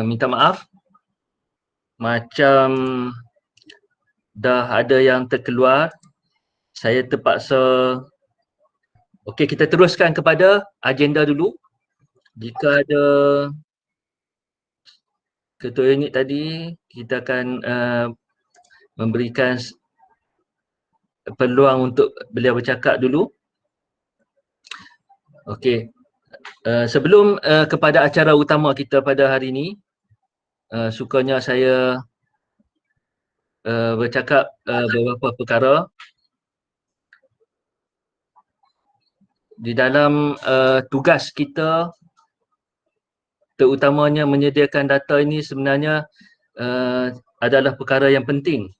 minta maaf macam dah ada yang terkeluar. Saya terpaksa, okey, kita teruskan kepada agenda dulu. Jika ada ketua unit tadi, kita akan memberikan peluang untuk beliau bercakap dulu. Okey, sebelum kepada acara utama kita pada hari ini, sukanya saya bercakap beberapa perkara. Di dalam tugas kita, terutamanya menyediakan data ini sebenarnya adalah perkara yang penting.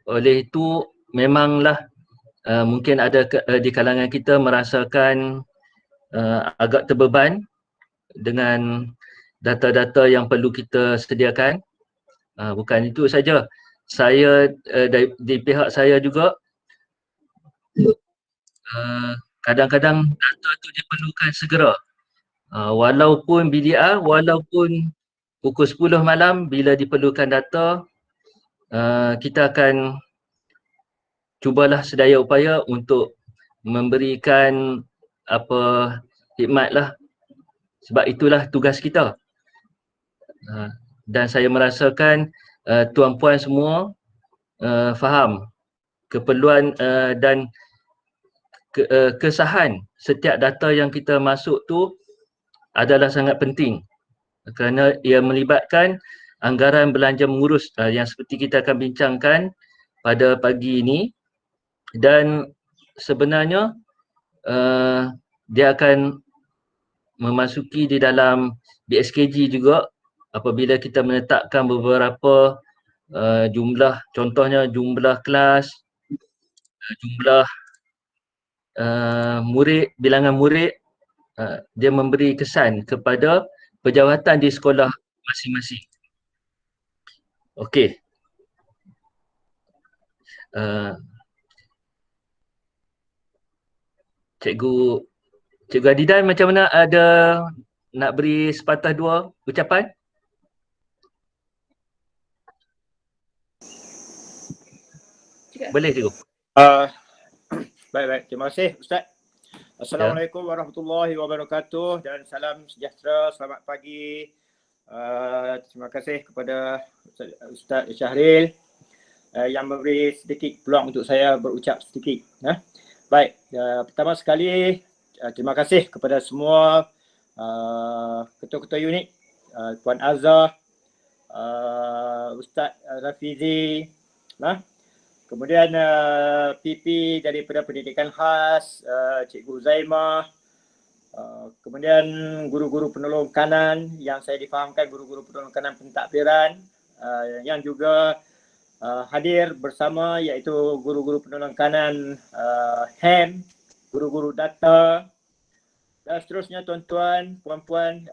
Oleh itu, memanglah mungkin ada di kalangan kita merasakan agak terbeban dengan data-data yang perlu kita sediakan. Bukan itu saja, saya di pihak saya juga kadang-kadang data itu diperlukan segera. Walaupun BDR, walaupun pukul 10 malam, bila diperlukan data, kita akan cubalah sedaya upaya untuk memberikan apa khidmat lah, sebab itulah tugas kita. Dan saya merasakan tuan-puan semua faham keperluan dan kesahan setiap data yang kita masuk tu adalah sangat penting, kerana ia melibatkan anggaran belanja mengurus yang seperti kita akan bincangkan pada pagi ini. Dan sebenarnya dia akan memasuki di dalam BSKG juga apabila kita menetapkan beberapa jumlah, contohnya jumlah kelas, jumlah murid, bilangan murid, dia memberi kesan kepada pejawatan di sekolah masing-masing. Okey. Cikgu Adidan, macam mana, ada nak beri sepatah dua ucapan? Boleh cikgu. Baik, terima kasih Ustaz. Assalamualaikum warahmatullahi wabarakatuh dan salam sejahtera, selamat pagi. Terima kasih kepada Ustaz Syahril yang memberi sedikit peluang untuk saya berucap sedikit. Baik, pertama sekali terima kasih kepada semua ketua-ketua unit, Puan Azhar, Ustaz Rafizi, kemudian PP daripada pendidikan khas, Cikgu Zaimah, kemudian guru-guru penolong kanan yang saya difahamkan guru-guru penolong kanan pentadbiran yang juga hadir bersama, iaitu guru-guru penolong kanan HEM, guru-guru data dan seterusnya, tuan-tuan, puan-puan,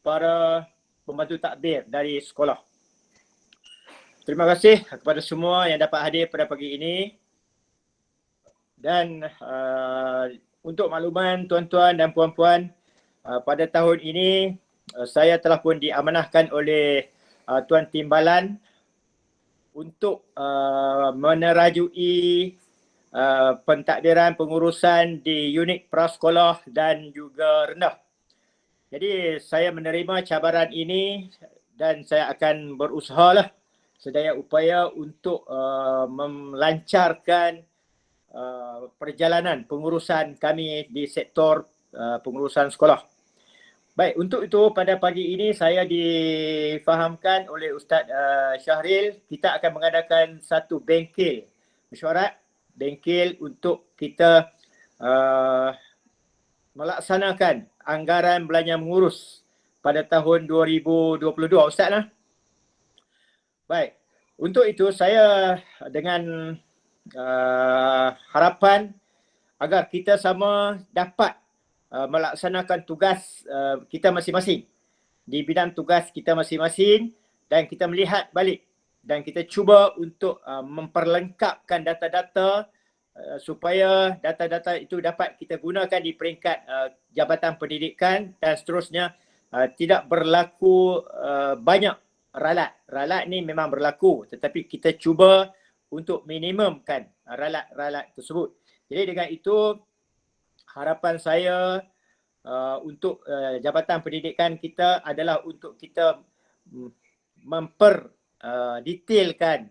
para pembantu takbir dari sekolah. Terima kasih kepada semua yang dapat hadir pada pagi ini. Dan untuk makluman tuan-tuan dan puan-puan, pada tahun ini saya telah pun diamanahkan oleh Tuan Timbalan untuk menerajui pentadbiran pengurusan di unit prasekolah dan juga rendah. Jadi saya menerima cabaran ini dan saya akan berusahalah sedaya upaya untuk melancarkan perjalanan pengurusan kami di sektor pengurusan sekolah. Baik, untuk itu pada pagi ini saya difahamkan oleh Ustaz Syahril, kita akan mengadakan satu bengkel mesyuarat, bengkel untuk kita melaksanakan anggaran belanja mengurus pada tahun 2022, Ustaz . Baik, untuk itu saya dengan harapan agar kita sama dapat melaksanakan tugas kita masing-masing di bidang tugas kita masing-masing, dan kita melihat balik dan kita cuba untuk memperlengkapkan data-data supaya data-data itu dapat kita gunakan di peringkat Jabatan Pendidikan dan seterusnya. Tidak berlaku banyak ralat. Ralat ni memang berlaku, tetapi kita cuba untuk minimumkan ralat-ralat tersebut. Jadi dengan itu harapan saya untuk Jabatan Pendidikan kita adalah untuk kita detailkan,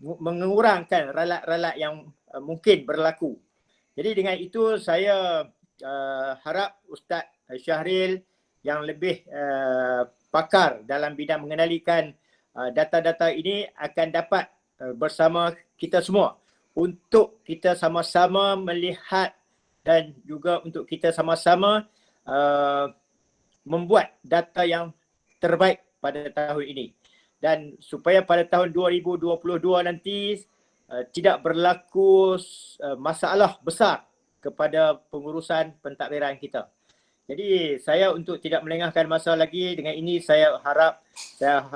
mengurangkan ralat-ralat yang mungkin berlaku. Jadi dengan itu saya harap Ustaz Syahril yang lebih pakar dalam bidang mengendalikan data-data ini akan dapat bersama kita semua untuk kita sama-sama melihat dan juga untuk kita sama-sama membuat data yang terbaik pada tahun ini. Dan supaya pada tahun 2022 nanti tidak berlaku masalah besar kepada pengurusan pentadbiran kita. Jadi saya untuk tidak melengahkan masa lagi, dengan ini saya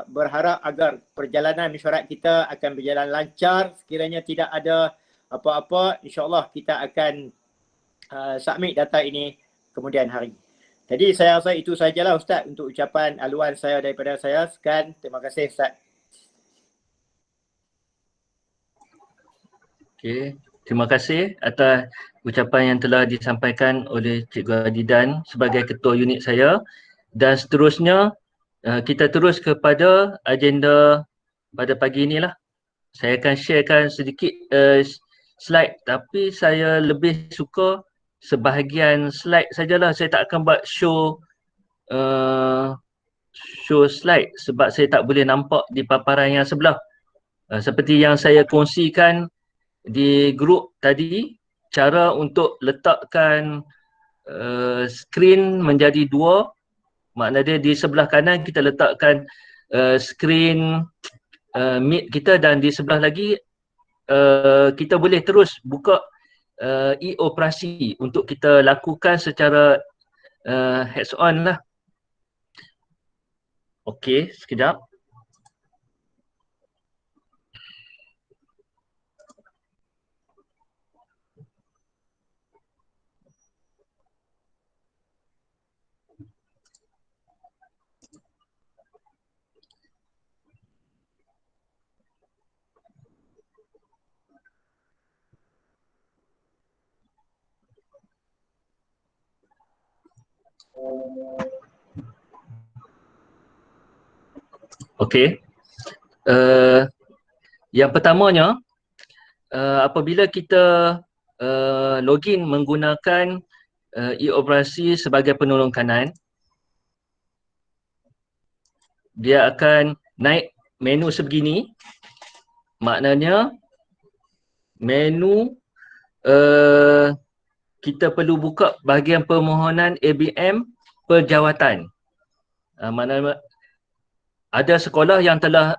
berharap agar perjalanan mesyuarat kita akan berjalan lancar. Sekiranya tidak ada apa-apa, insya-Allah kita akan submit data ini kemudian hari. Jadi saya rasa itu sajalah Ustaz untuk ucapan aluan saya daripada saya. Sekian, terima kasih Ustaz. Okey, terima kasih atas ucapan yang telah disampaikan oleh Cikgu Adidan sebagai ketua unit saya. Dan seterusnya kita terus kepada agenda pada pagi inilah. Saya akan sharekan sedikit slide, tapi saya lebih suka sebahagian slide sajalah. Saya tak akan buat show slide sebab saya tak boleh nampak di paparan yang sebelah. Seperti yang saya kongsikan di grup tadi, cara untuk letakkan skrin menjadi dua. Makna dia di sebelah kanan kita letakkan skrin Meet kita, dan di sebelah lagi kita boleh terus buka e-operasi untuk kita lakukan secara hands on lah. Okey, sekejap. Okey. Yang pertamanya, apabila kita login menggunakan e-operasi sebagai penolong kanan, dia akan naik menu sebegini. Maknanya menu kita perlu buka bahagian permohonan ABM perjawatan. Maknanya ada sekolah yang telah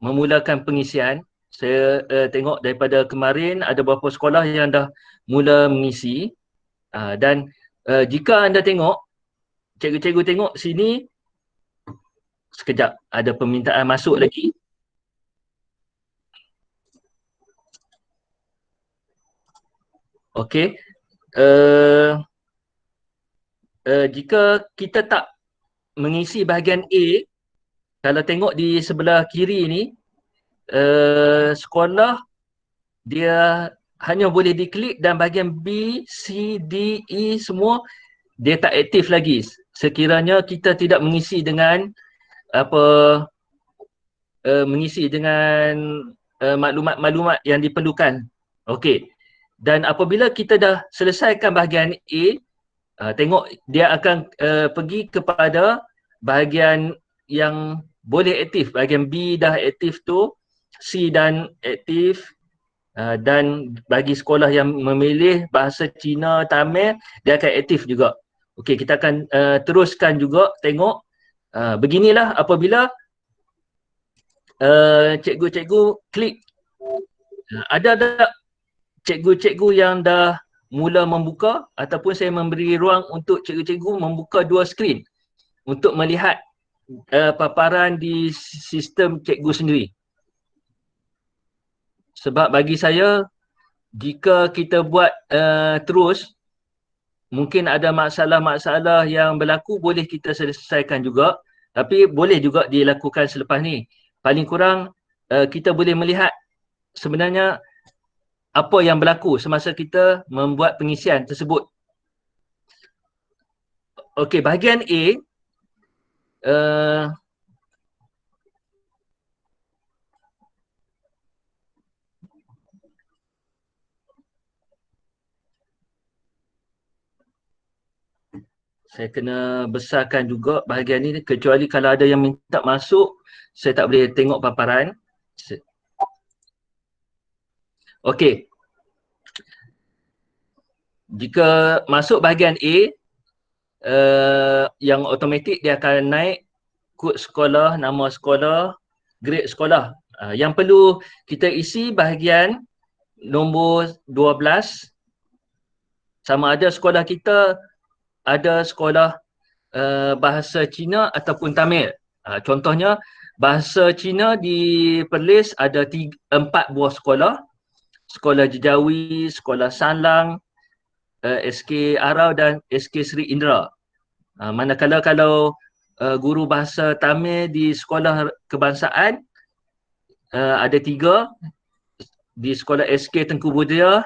memulakan pengisian. Saya tengok daripada kemarin ada beberapa sekolah yang dah mula mengisi. Dan jika anda tengok, cikgu-cikgu tengok sini, sekejap ada permintaan masuk lagi. Okey. Jika kita tak mengisi bahagian A, kalau tengok di sebelah kiri ni, sekolah dia hanya boleh diklik, dan bahagian B, C, D, E semua dia tak aktif lagi sekiranya kita tidak mengisi dengan mengisi dengan maklumat-maklumat yang diperlukan. Okey. Dan apabila kita dah selesaikan bahagian A, tengok dia akan pergi kepada bahagian yang boleh aktif. Bahagian B dah aktif tu, C dan aktif, dan bagi sekolah yang memilih bahasa Cina, Tamil, dia akan aktif juga. Okey, kita akan teruskan juga tengok. Beginilah apabila cikgu-cikgu klik. Ada tak cikgu-cikgu yang dah mula membuka, ataupun saya memberi ruang untuk cikgu-cikgu membuka dua skrin untuk melihat paparan di sistem cikgu sendiri. Sebab bagi saya, jika kita buat terus, mungkin ada masalah-masalah yang berlaku boleh kita selesaikan juga, tapi boleh juga dilakukan selepas ni. Paling kurang kita boleh melihat sebenarnya apa yang berlaku semasa kita membuat pengisian tersebut. Okey, bahagian A, uh, saya kena besarkan juga bahagian ni, kecuali kalau ada yang minta masuk, saya tak boleh tengok paparan. Okey. Jika masuk bahagian A, yang automatik dia akan naik kod sekolah, nama sekolah, grade sekolah. Yang perlu kita isi bahagian nombor 12, sama ada sekolah kita ada sekolah bahasa Cina ataupun Tamil. Contohnya bahasa Cina di Perlis ada 4 buah sekolah. Sekolah Jejawi, Sekolah Sanlang, SK Arau dan SK Sri Indra. Manakala kalau guru bahasa Tamil di sekolah kebangsaan ada 3, di sekolah SK Tengku Budaya,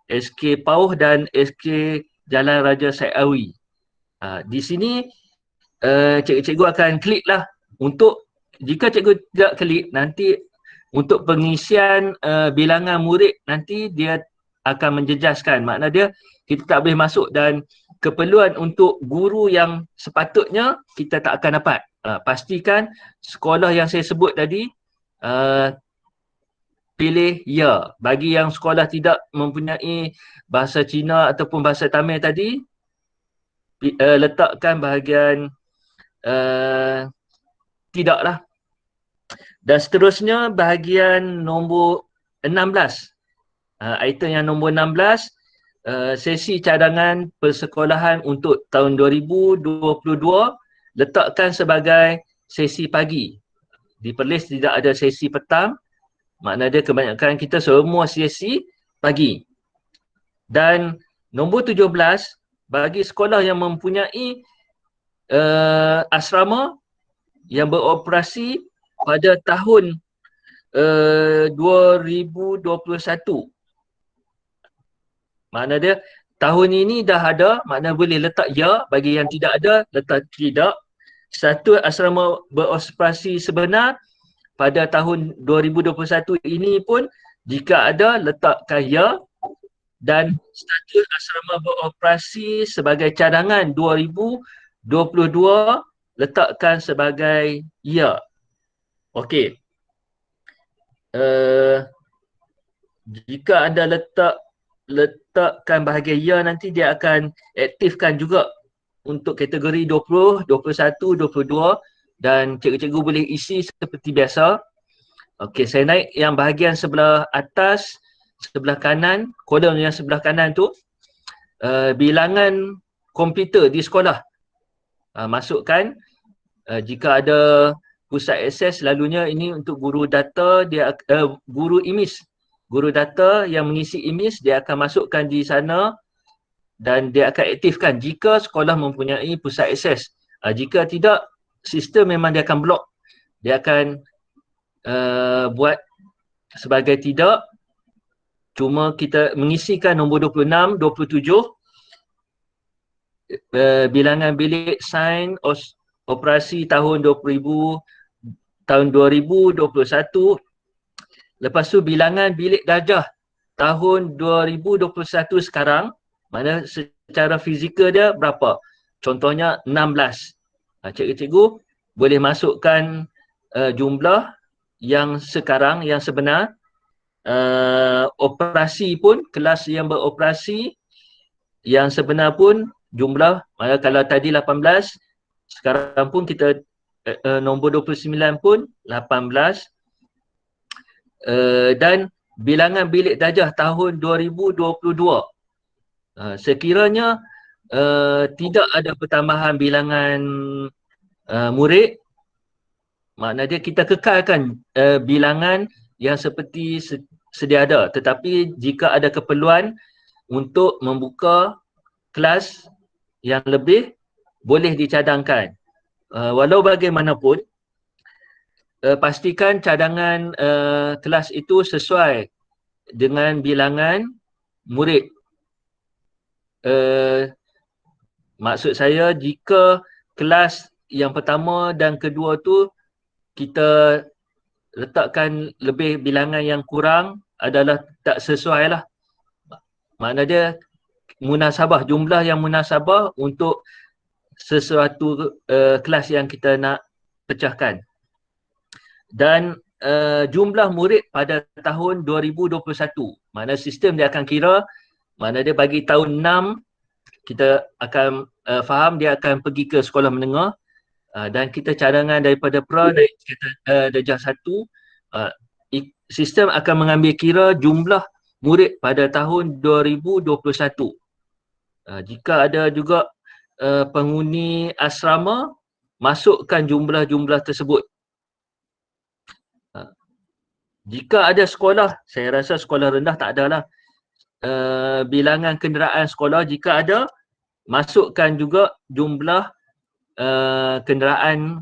SK Pauh dan SK Jalan Raja Syed Alwi. Di sini cikgu akan klik lah untuk, jika cikgu tidak klik, nanti untuk pengisian bilangan murid nanti dia akan menjejaskan. Makna dia kita tak boleh masuk dan keperluan untuk guru yang sepatutnya kita tak akan dapat. Pastikan sekolah yang saya sebut tadi pilih ya. Bagi yang sekolah tidak mempunyai bahasa Cina ataupun bahasa Tamil tadi, letakkan bahagian tidaklah. Dan seterusnya bahagian nombor 16. Item yang nombor 16, sesi cadangan persekolahan untuk tahun 2022 letakkan sebagai sesi pagi. Di Perlis tidak ada sesi petang, makna dia kebanyakan kita semua sesi pagi. Dan nombor 17, bagi sekolah yang mempunyai asrama yang beroperasi pada tahun 2021. Makna dia tahun ini dah ada, makna boleh letak ya. Bagi yang tidak ada, letak tidak. Satu asrama beroperasi sebenar pada tahun 2021 ini pun jika ada, letakkan ya. Dan status asrama beroperasi sebagai cadangan 2022 letakkan sebagai ya. Okey. Jika anda letakkan bahagian ya, nanti dia akan aktifkan juga untuk kategori 20, 21, 22 dan cikgu-cikgu boleh isi seperti biasa. Okey, saya naik yang bahagian sebelah atas, sebelah kanan, kolom yang sebelah kanan tu, bilangan komputer di sekolah. Masukkan, jika ada pusat akses, selalunya ini untuk guru data, dia guru IMIS. Guru data yang mengisi IMIS, dia akan masukkan di sana dan dia akan aktifkan jika sekolah mempunyai pusat akses. Jika tidak, sistem memang dia akan blok. Dia akan buat sebagai tidak. Cuma kita mengisikan nombor 26, 27, bilangan bilik sains operasi tahun 2021. Lepas tu bilangan bilik darjah tahun 2021 sekarang, mana secara fizikal dia berapa? Contohnya 16. Cikgu-cikgu boleh masukkan jumlah yang sekarang, yang sebenar. Operasi pun, kelas yang beroperasi yang sebenar pun jumlah, kalau tadi 18, sekarang pun kita nombor 29 pun 18. Dan bilangan bilik darjah tahun 2022. Sekiranya tidak ada pertambahan bilangan murid, makna dia kita kekalkan bilangan yang seperti sedia ada, tetapi jika ada keperluan untuk membuka kelas yang lebih, boleh dicadangkan. Walau bagaimanapun, pastikan cadangan kelas itu sesuai dengan bilangan murid. Maksud saya, jika kelas yang pertama dan kedua tu kita letakkan lebih bilangan yang kurang, adalah tak sesuai lah. Makna dia munasabah, jumlah yang munasabah untuk sesuatu kelas yang kita nak pecahkan. Dan jumlah murid pada tahun 2021, mana sistem dia akan kira, mana dia bagi tahun 6 kita akan faham dia akan pergi ke sekolah menengah, dan kita cadangan daripada pra naik ke darjah 1, sistem akan mengambil kira jumlah murid pada tahun 2021. Jika ada juga penghuni asrama, masukkan jumlah-jumlah tersebut. Jika ada sekolah, saya rasa sekolah rendah tak adalah bilangan kenderaan sekolah, jika ada, masukkan juga jumlah kenderaan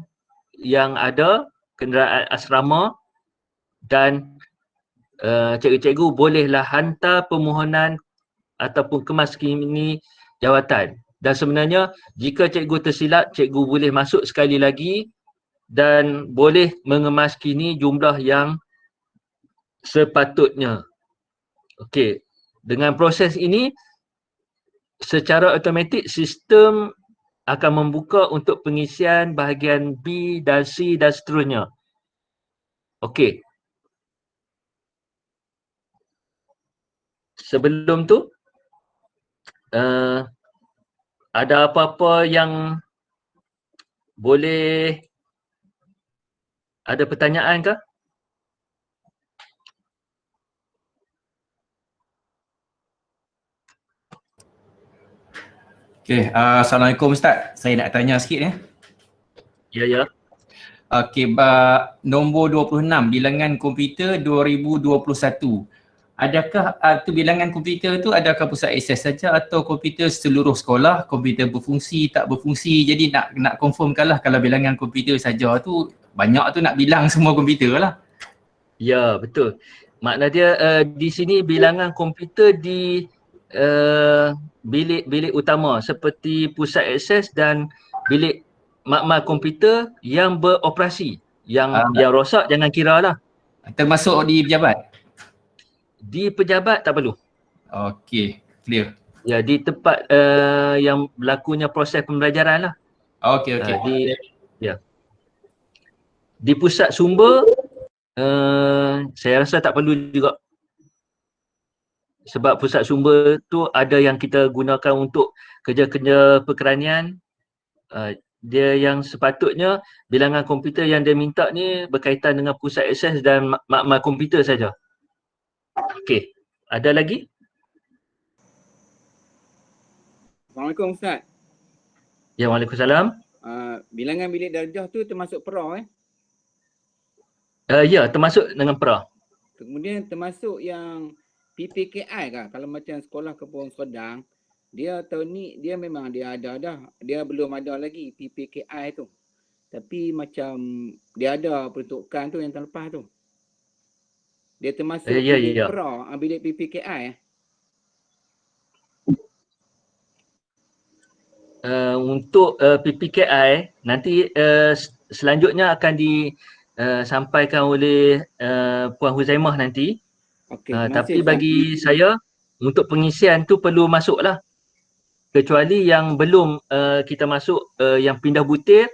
yang ada, kenderaan asrama, dan cikgu-cikgu bolehlah hantar permohonan ataupun kemaskini jawatan. Dan sebenarnya jika cikgu tersilap, cikgu boleh masuk sekali lagi dan boleh mengemaskini jumlah yang sepatutnya. Okey, dengan proses ini secara automatik sistem akan membuka untuk pengisian bahagian B dan C dan seterusnya. Okey. Sebelum tu, ada apa-apa yang boleh ada pertanyaan ke? Okey, Assalamualaikum Ustaz. Saya nak tanya sikit ya. Ya, ya. Okey, nombor 26, bilangan komputer 2021. Adakah tu bilangan komputer tu adakah pusat akses saja atau komputer seluruh sekolah, komputer berfungsi, tak berfungsi? Jadi nak confirmkanlah kalau bilangan komputer saja tu banyak tu nak bilang semua komputer lah. Ya, betul. Makna dia di sini bilangan komputer di bilik-bilik utama seperti pusat akses dan bilik makmal komputer yang beroperasi. Yang rosak jangan kira lah. Termasuk di pejabat? Di pejabat tak perlu. Okey, clear. Ya, di tempat yang berlakunya proses pembelajaran lah. Okey, okey. Di pusat sumber, saya rasa tak perlu juga. Sebab pusat sumber tu ada yang kita gunakan untuk kerja-kerja perkeranian. Dia yang sepatutnya bilangan komputer yang dia minta ni berkaitan dengan pusat akses dan makmal komputer saja. Okey, ada lagi? Assalamualaikum Ustaz. Ya, Waalaikumsalam. Bilangan bilik darjah tu termasuk pra Ya, termasuk dengan pra. Kemudian termasuk yang PPKI kah? Kalau macam sekolah Kebun Sedang, dia tahun ni dia memang dia ada dah. Dia belum ada lagi PPKI tu. Tapi macam dia ada peruntukan tu yang tahun lepas tu. Dia termasuk bilik pra, bilik PPKI Untuk PPKI nanti selanjutnya akan disampaikan oleh Puan Huzaimah nanti. Tapi bagi saya untuk pengisian tu perlu masuklah. Kecuali yang belum kita masuk yang pindah butir,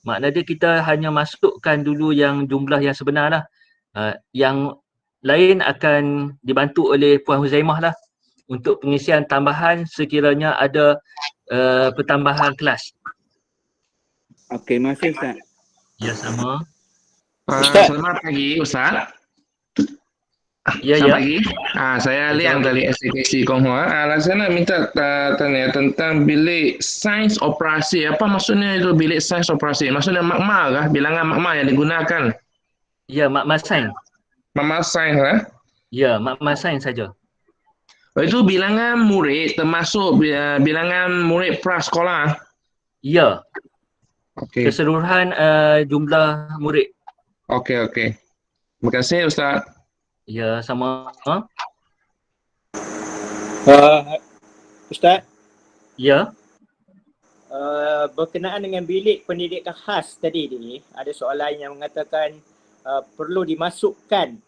makna dia kita hanya masukkan dulu yang jumlah yang sebenar lah. Yang lain akan dibantu oleh Puan Huzaimah lah untuk pengisian tambahan sekiranya ada pertambahan kelas. Okey, terima kasih Ustaz. Ya, sama. Selamat pagi Ustaz. Ya, selamat pagi. Saya Liang dari STKC Konghua. Saya nak minta tanya tentang bilik sains operasi. Apa maksudnya itu bilik sains operasi? Maksudnya makmal kah? Bilangan makmal yang digunakan? Ya, makmal sains. Makmal sains lah. Ya, makmal sains saja. Itu bilangan murid termasuk bilangan murid prasekolah. Ya, Okey. keseluruhan jumlah murid. Okey. Terima kasih Ustaz. Ya, sama. Ustaz, Ya, berkenaan dengan bilik pendidikan khas tadi ni, ada soalan yang mengatakan perlu dimasukkan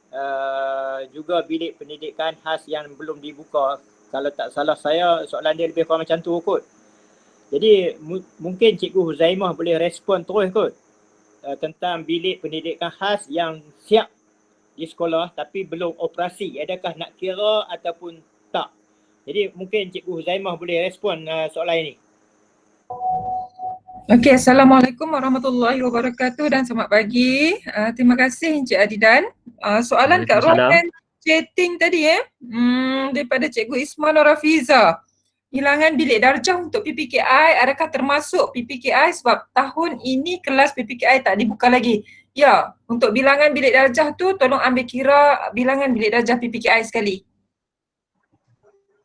juga bilik pendidikan khas yang belum dibuka. Kalau tak salah saya, soalan dia lebih kurang macam tu kot. Jadi mungkin Cikgu Huzaimah boleh respon terus kot tentang bilik pendidikan khas yang siap di sekolah tapi belum operasi. Adakah nak kira ataupun tak? Jadi mungkin Cikgu Huzaimah boleh respon soalan ini. Okey, Assalamualaikum warahmatullahi wabarakatuh dan selamat pagi. Terima kasih Encik Adidan. Soalan kat Waalaikumsalam. ruangan chatting tadi daripada Cikgu Isma Norafiza. Bilangan bilik darjah untuk PPKI adakah termasuk PPKI sebab tahun ini kelas PPKI tak dibuka lagi. Ya, untuk bilangan bilik darjah tu tolong ambil kira bilangan bilik darjah PPKI sekali.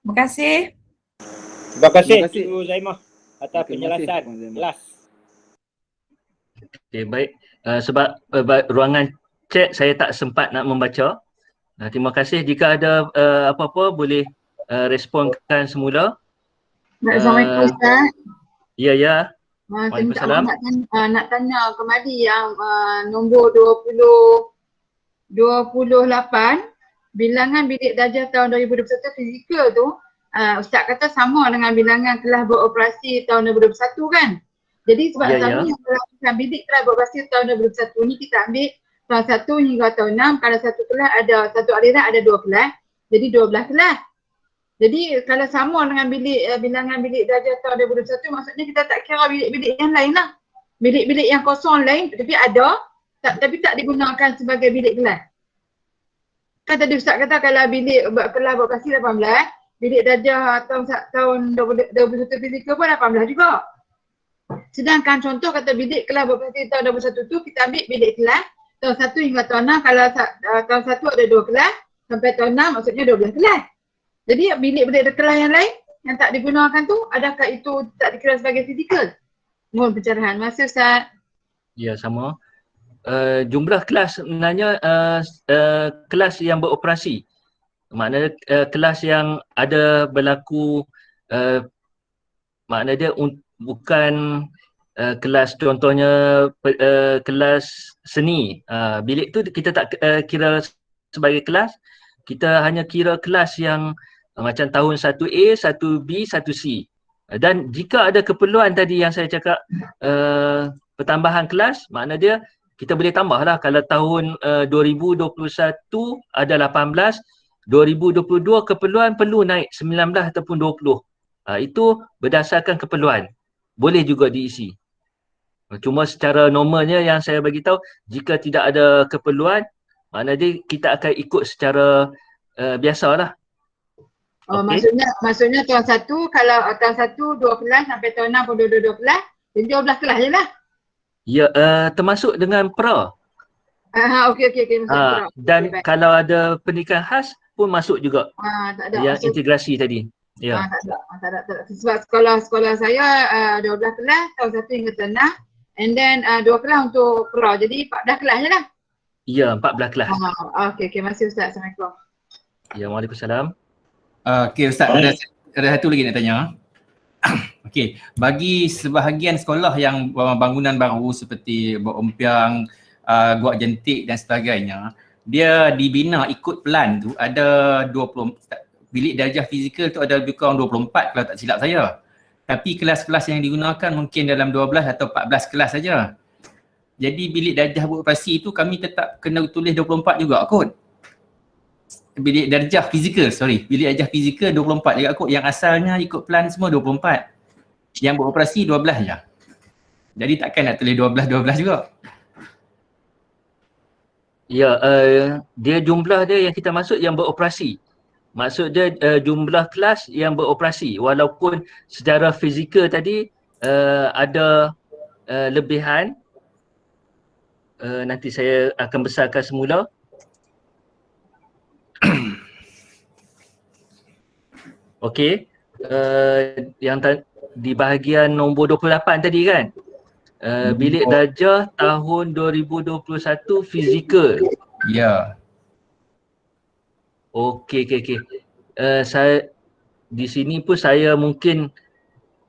Terima kasih. Terima kasih Terima kasih. Cikgu Huzaimah atas Okey, terima kasih, penjelasan Puan Zainal. kelas. Okay, baik. Sebab ruangan chat saya tak sempat nak membaca. Terima kasih. Jika ada apa-apa boleh responkan semula. Assalamualaikum Ustaz. Ya. Saya minta Waalaikumsalam. maaf nak tanya kembali yang nombor 28 bilangan bilik darjah tahun 2021 fizikal tu Ustaz kata sama dengan bilangan kelas beroperasi tahun 2021 kan? Jadi sebab Ya, selalu yang melakukan bilik kelas beroperasi tahun 2021 ni kita ambil tahun 1 hingga tahun 6, kalau satu kelas ada, satu aliran ada 2 kelas, jadi 12 kelas. Jadi kalau sama dengan bilangan bilik darjah tahun 2021 maksudnya kita tak kira bilik-bilik yang lain lah. Bilik-bilik yang kosong lain tapi ada tapi tak digunakan sebagai bilik kelas. Kan tadi Ustaz kata kalau bilik kelas beroperasi 18, bilik darjah tahun 2021 fizikal pun 18 juga. Sedangkan contoh kata bilik kelas beroperasi tahun 2021 tu kita ambil bilik kelas tahun 1 hingga tahun 6, kalau tahun 1 ada 2 kelas sampai tahun 6 maksudnya 12 kelas. Jadi bilik-bilik kelas yang lain yang tak digunakan tu adakah itu tak dikira sebagai fizikal? Mohon pencerahan. Terima kasih Ustaz. Ya, sama. Jumlah kelas sebenarnya kelas yang beroperasi. Maknanya kelas yang ada berlaku makna dia bukan kelas contohnya kelas seni. Bilik tu kita tak kira sebagai kelas. Kita hanya kira kelas yang macam tahun 1A, 1B, 1C. Dan jika ada keperluan tadi yang saya cakap pertambahan kelas, makna dia kita boleh tambahlah. Kalau tahun 2021 ada 18, 2022 keperluan perlu naik 19 ataupun 20. Itu berdasarkan keperluan. Boleh juga diisi. Cuma secara normalnya yang saya bagi tahu, jika tidak ada keperluan, maknanya kita akan ikut secara biasalah. Oh, Okey. maksudnya tahun 1 kalau tahun 1 2 kelas sampai tahun 6 pun 2 kelas, jadi 12 kelas je lah. Ya, termasuk dengan pra. Okey masuk kurang. Dan Baik. kalau ada pendidikan khas pun masuk juga. Tak ada. Yang Maksud, integrasi tadi. Ya. tak ada. Sebab sekolah saya 12 kelas tahun 1 hingga tahun 6 and then 2 kelas untuk pra. Jadi 14 kelas je lah. Ya, 14 kelas. Okey, masih Ustaz. Assalamualaikum. Ya, Waalaikumsalam. Okey Ustaz, ada satu lagi nak tanya. Okey, bagi sebahagian sekolah yang bangunan baru seperti Bok Ompiang, Guak Jentik dan sebagainya, dia dibina ikut plan tu ada 20 bilik darjah fizikal tu ada lebih kurang 24 kalau tak silap saya. Tapi kelas-kelas yang digunakan mungkin dalam 12 atau 14 kelas saja. Jadi bilik darjah beroperasi tu kami tetap kena tulis 24 juga kot. Bilik darjah fizikal, bilik darjah fizikal 24 juga kot. Yang asalnya ikut plan semua 24. Yang beroperasi 12 je. Jadi takkan nak tulis 12 juga. Ya, dia jumlah dia yang kita maksud yang beroperasi. Maksud dia jumlah kelas yang beroperasi. Walaupun secara fizikal tadi ada lebihan. Nanti saya akan besarkan semula. Okey. Di bahagian nombor 28 tadi kan? Bilik darjah tahun 2021 fizikal. Ya. Okey. Saya di sini pun saya mungkin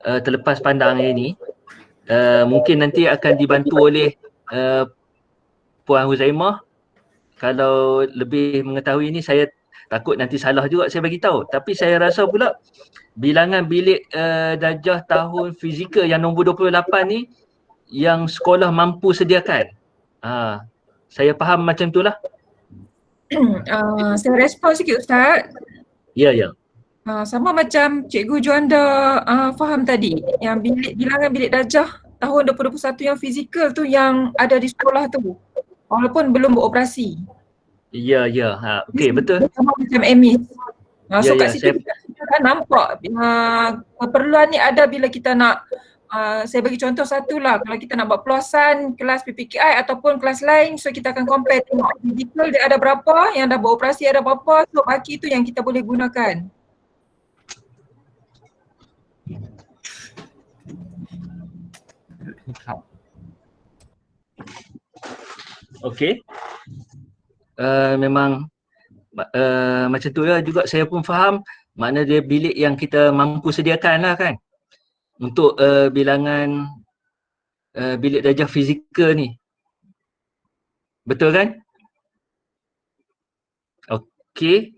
terlepas pandang yang ni. Mungkin nanti akan dibantu oleh Puan Huzaimah. Kalau lebih mengetahui ini, saya takut nanti salah juga saya bagi tahu. Tapi saya rasa pula bilangan bilik darjah tahun fizikal yang nombor 28 ni yang sekolah mampu sediakan. Saya faham macam itulah. Saya respon sikit Ustaz. Ya. Sama macam Cikgu Juanda faham tadi, yang bilangan bilik darjah tahun 2021 yang fizikal tu yang ada di sekolah tu, walaupun belum beroperasi. Ya. Okey, betul. Sama macam Amis. So Ya, kat situ kita kan nampak keperluan ni ada bila kita nak, saya bagi contoh satu lah, kalau kita nak buat peluasan kelas PPKI ataupun kelas lain, so kita akan compare tengok fizikal dia ada berapa, yang dah beroperasi ada berapa, so baki tu yang kita boleh gunakan. Okey. Memang macam tu lah juga saya pun faham, makna dia bilik yang kita mampu sediakan lah kan untuk bilangan bilik darjah fizikal ni. Betul kan? Okey.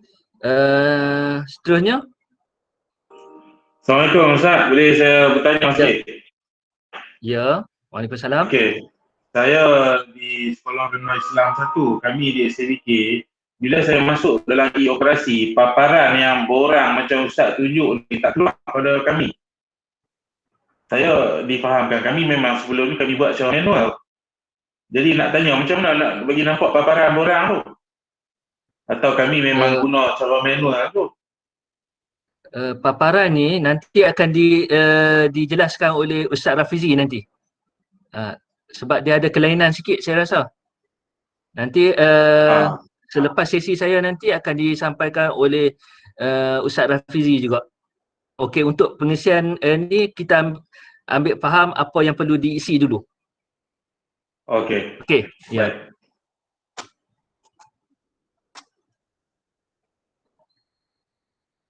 Seterusnya. Assalamualaikum Ustaz, boleh saya bertanya sikit? Ya. Waalaikumsalam. Okey. Saya di Sekolah Rendah Islam 1, kami di SDK, bila saya masuk dalam e-operasi, paparan yang borang macam Ustaz tunjuk ni tak keluar pada kami. Saya difahamkan, kami memang sebelum ni kami buat secara manual. Jadi nak tanya macam mana nak bagi nampak paparan borang tu? Atau kami memang guna cara manual tu? Paparan ni nanti akan dijelaskan oleh Ustaz Rafizi nanti. Sebab dia ada kelainan sikit saya rasa. Nanti selepas sesi saya nanti akan disampaikan oleh Ustaz Rafizi juga. Okey, untuk pengisian ni kita ambil faham apa yang perlu diisi dulu. Okey. Okey, ya.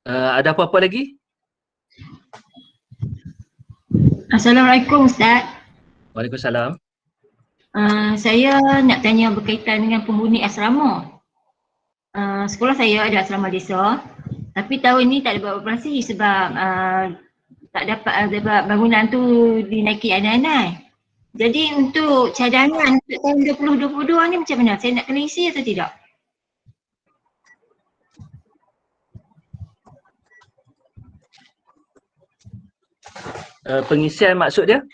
Ada apa-apa lagi? Assalamualaikum Ustaz. Waalaikumsalam. Saya nak tanya berkaitan dengan penghuni asrama. Sekolah saya ada asrama desa, tapi tahun ni tak ada buat operasi sebab tak dapat sebab bangunan tu dinaiki anai-anai. Jadi untuk cadangan untuk tahun 2022 ni macam mana? Saya nak kena isi atau tidak? Pengisian maksud dia?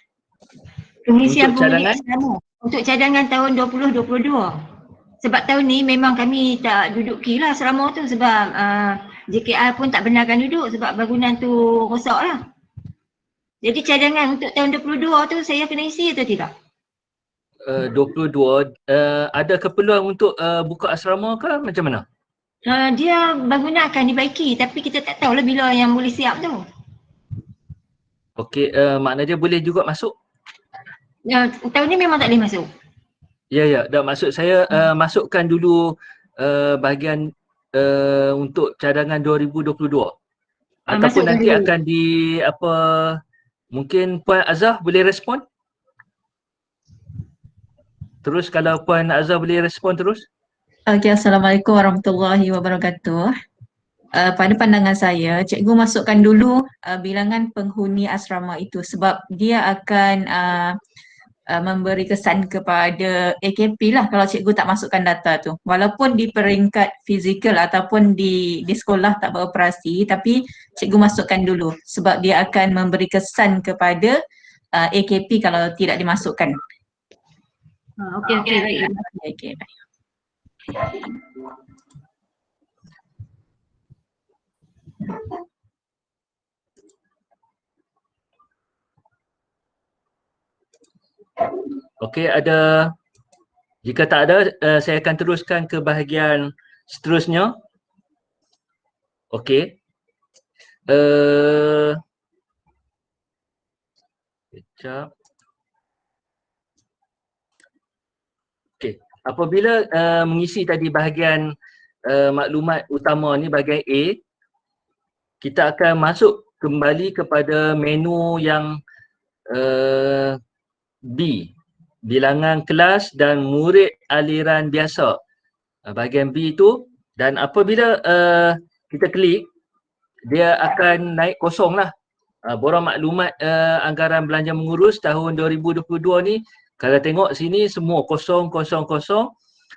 Pengisian Untuk penghuni cadangan? asrama. Untuk cadangan tahun 2022. Sebab tahun ni memang kami tak duduk kira asrama tu sebab JKR pun tak benarkan duduk sebab bangunan tu rosak lah. Jadi cadangan untuk tahun 22 tu saya kena isi atau tidak? 22 ada keperluan untuk buka asrama ke macam mana? Dia bangunan akan dibaiki tapi kita tak tahulah bila yang boleh siap tu. Okey, makna dia boleh juga masuk? Tahun ni memang tak boleh masuk. Ya, dah maksud saya masukkan dulu bahagian untuk cadangan 2022. Ataupun nanti dulu akan mungkin Puan Azah boleh respon? Terus kalau Puan Azah boleh respon terus. Okey, Assalamualaikum warahmatullahi wabarakatuh. Pada pandangan saya, cikgu masukkan dulu bilangan penghuni asrama itu sebab dia akan memberi kesan kepada AKP lah kalau cikgu tak masukkan data tu. Walaupun di peringkat fizikal ataupun di sekolah tak beroperasi, tapi cikgu masukkan dulu sebab dia akan memberi kesan kepada AKP kalau tidak dimasukkan. Okey, baik. Okey, baik. Okey, jika tak ada saya akan teruskan ke bahagian seterusnya. Okey. Sekejap. Okey. Apabila mengisi tadi bahagian maklumat utama ni bahagian A, kita akan masuk kembali kepada menu yang B, bilangan kelas dan murid aliran biasa. Bahagian B itu, dan apabila kita klik, dia akan naik kosong lah. Borang maklumat anggaran belanja mengurus tahun 2022 ni, kalau tengok sini semua kosong.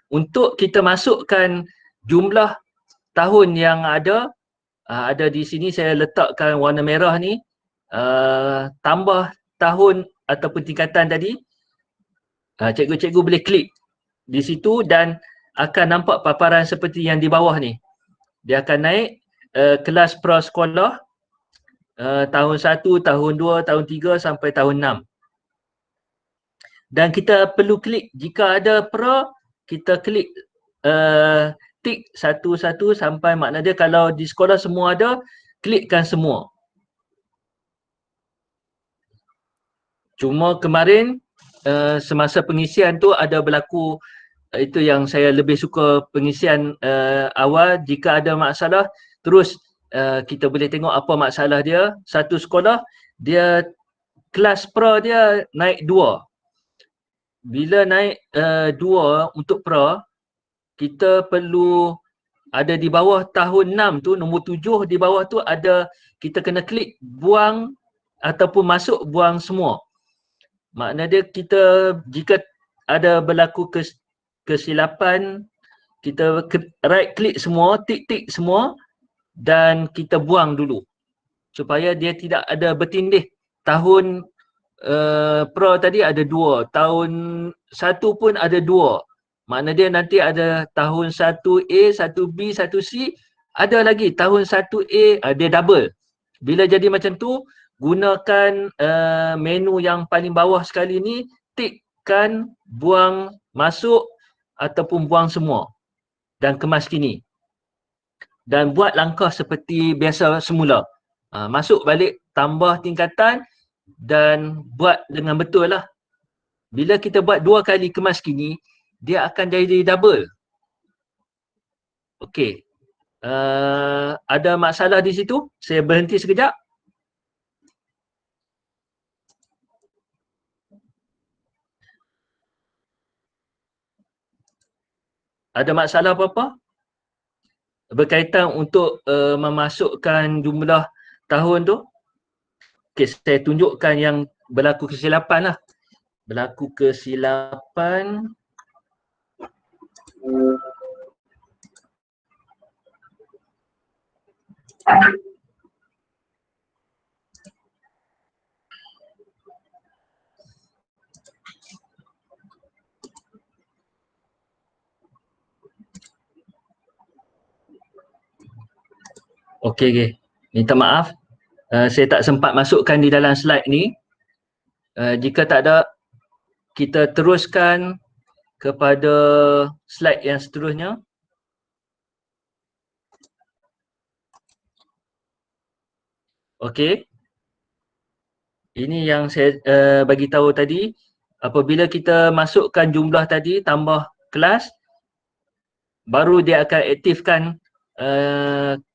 Untuk kita masukkan jumlah tahun yang ada di sini saya letakkan warna merah ni, tambah tahun ataupun tingkatan tadi, cikgu-cikgu boleh klik di situ dan akan nampak paparan seperti yang di bawah ni. Dia akan naik kelas prasekolah tahun 1, tahun 2, tahun 3 sampai tahun 6. Dan kita perlu klik, jika ada pra, kita klik tik satu-satu sampai makna dia kalau di sekolah semua ada, klikkan semua. Cuma kemarin semasa pengisian tu ada berlaku, itu yang saya lebih suka pengisian awal. Jika ada masalah, terus kita boleh tengok apa masalah dia. Satu sekolah, dia kelas pra dia naik 2. Bila naik 2 untuk pra, kita perlu ada di bawah tahun 6 tu, nombor 7 di bawah tu ada, kita kena klik buang ataupun masuk buang semua. Makna dia kita jika ada berlaku kesilapan, kita right klik semua, tik semua dan kita buang dulu. Supaya dia tidak ada bertindih. Tahun pra tadi ada 2, tahun 1 pun ada 2. Makna dia nanti ada tahun 1A, 1B, 1C, ada lagi tahun 1A, dia double. Bila jadi macam tu, gunakan menu yang paling bawah sekali ni, tikkan buang masuk ataupun buang semua dan kemas kini. Dan buat langkah seperti biasa semula. Masuk balik, tambah tingkatan dan buat dengan betul lah. Bila kita buat 2 kali kemas kini, dia akan jadi double. Okey. Ada masalah di situ? Saya berhenti sekejap. Ada masalah apa-apa? Berkaitan untuk memasukkan jumlah tahun tu. Okey, saya tunjukkan yang berlaku kesilapan lah. Berlaku kesilapan. Okey. Minta maaf. Saya tak sempat masukkan di dalam slide ni. Jika tak ada, kita teruskan kepada slide yang seterusnya. Okey. Ini yang saya bagi tahu tadi. Apabila kita masukkan jumlah tadi, tambah kelas, baru dia akan aktifkan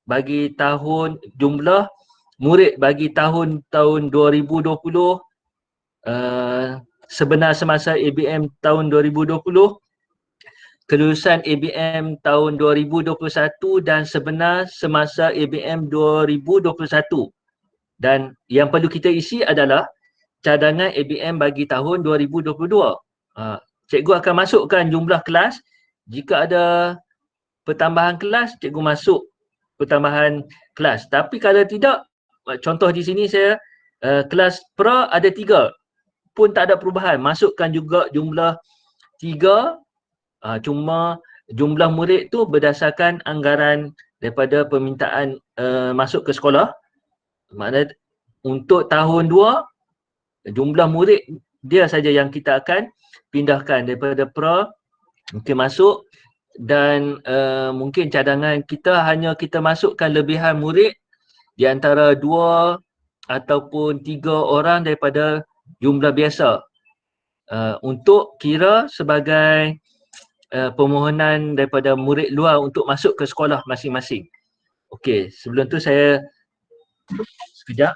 bagi tahun jumlah murid bagi tahun 2020, sebenar semasa ABM tahun 2020, kelulusan ABM tahun 2021 dan sebenar semasa ABM 2021. Dan yang perlu kita isi adalah cadangan ABM bagi tahun 2022. Cikgu akan masukkan jumlah kelas. Jika ada pertambahan kelas, cikgu masuk pertambahan kelas. Tapi kalau tidak, contoh di sini saya kelas pra ada 3 pun tak ada perubahan. Masukkan juga jumlah 3, cuma jumlah murid tu berdasarkan anggaran daripada permintaan masuk ke sekolah. Maknanya untuk tahun 2, jumlah murid dia saja yang kita akan pindahkan daripada pra mungkin masuk dan mungkin cadangan kita hanya kita masukkan lebihan murid di antara 2 ataupun 3 orang daripada jumlah biasa untuk kira sebagai permohonan daripada murid luar untuk masuk ke sekolah masing-masing. Okey, sebelum tu saya sekejap.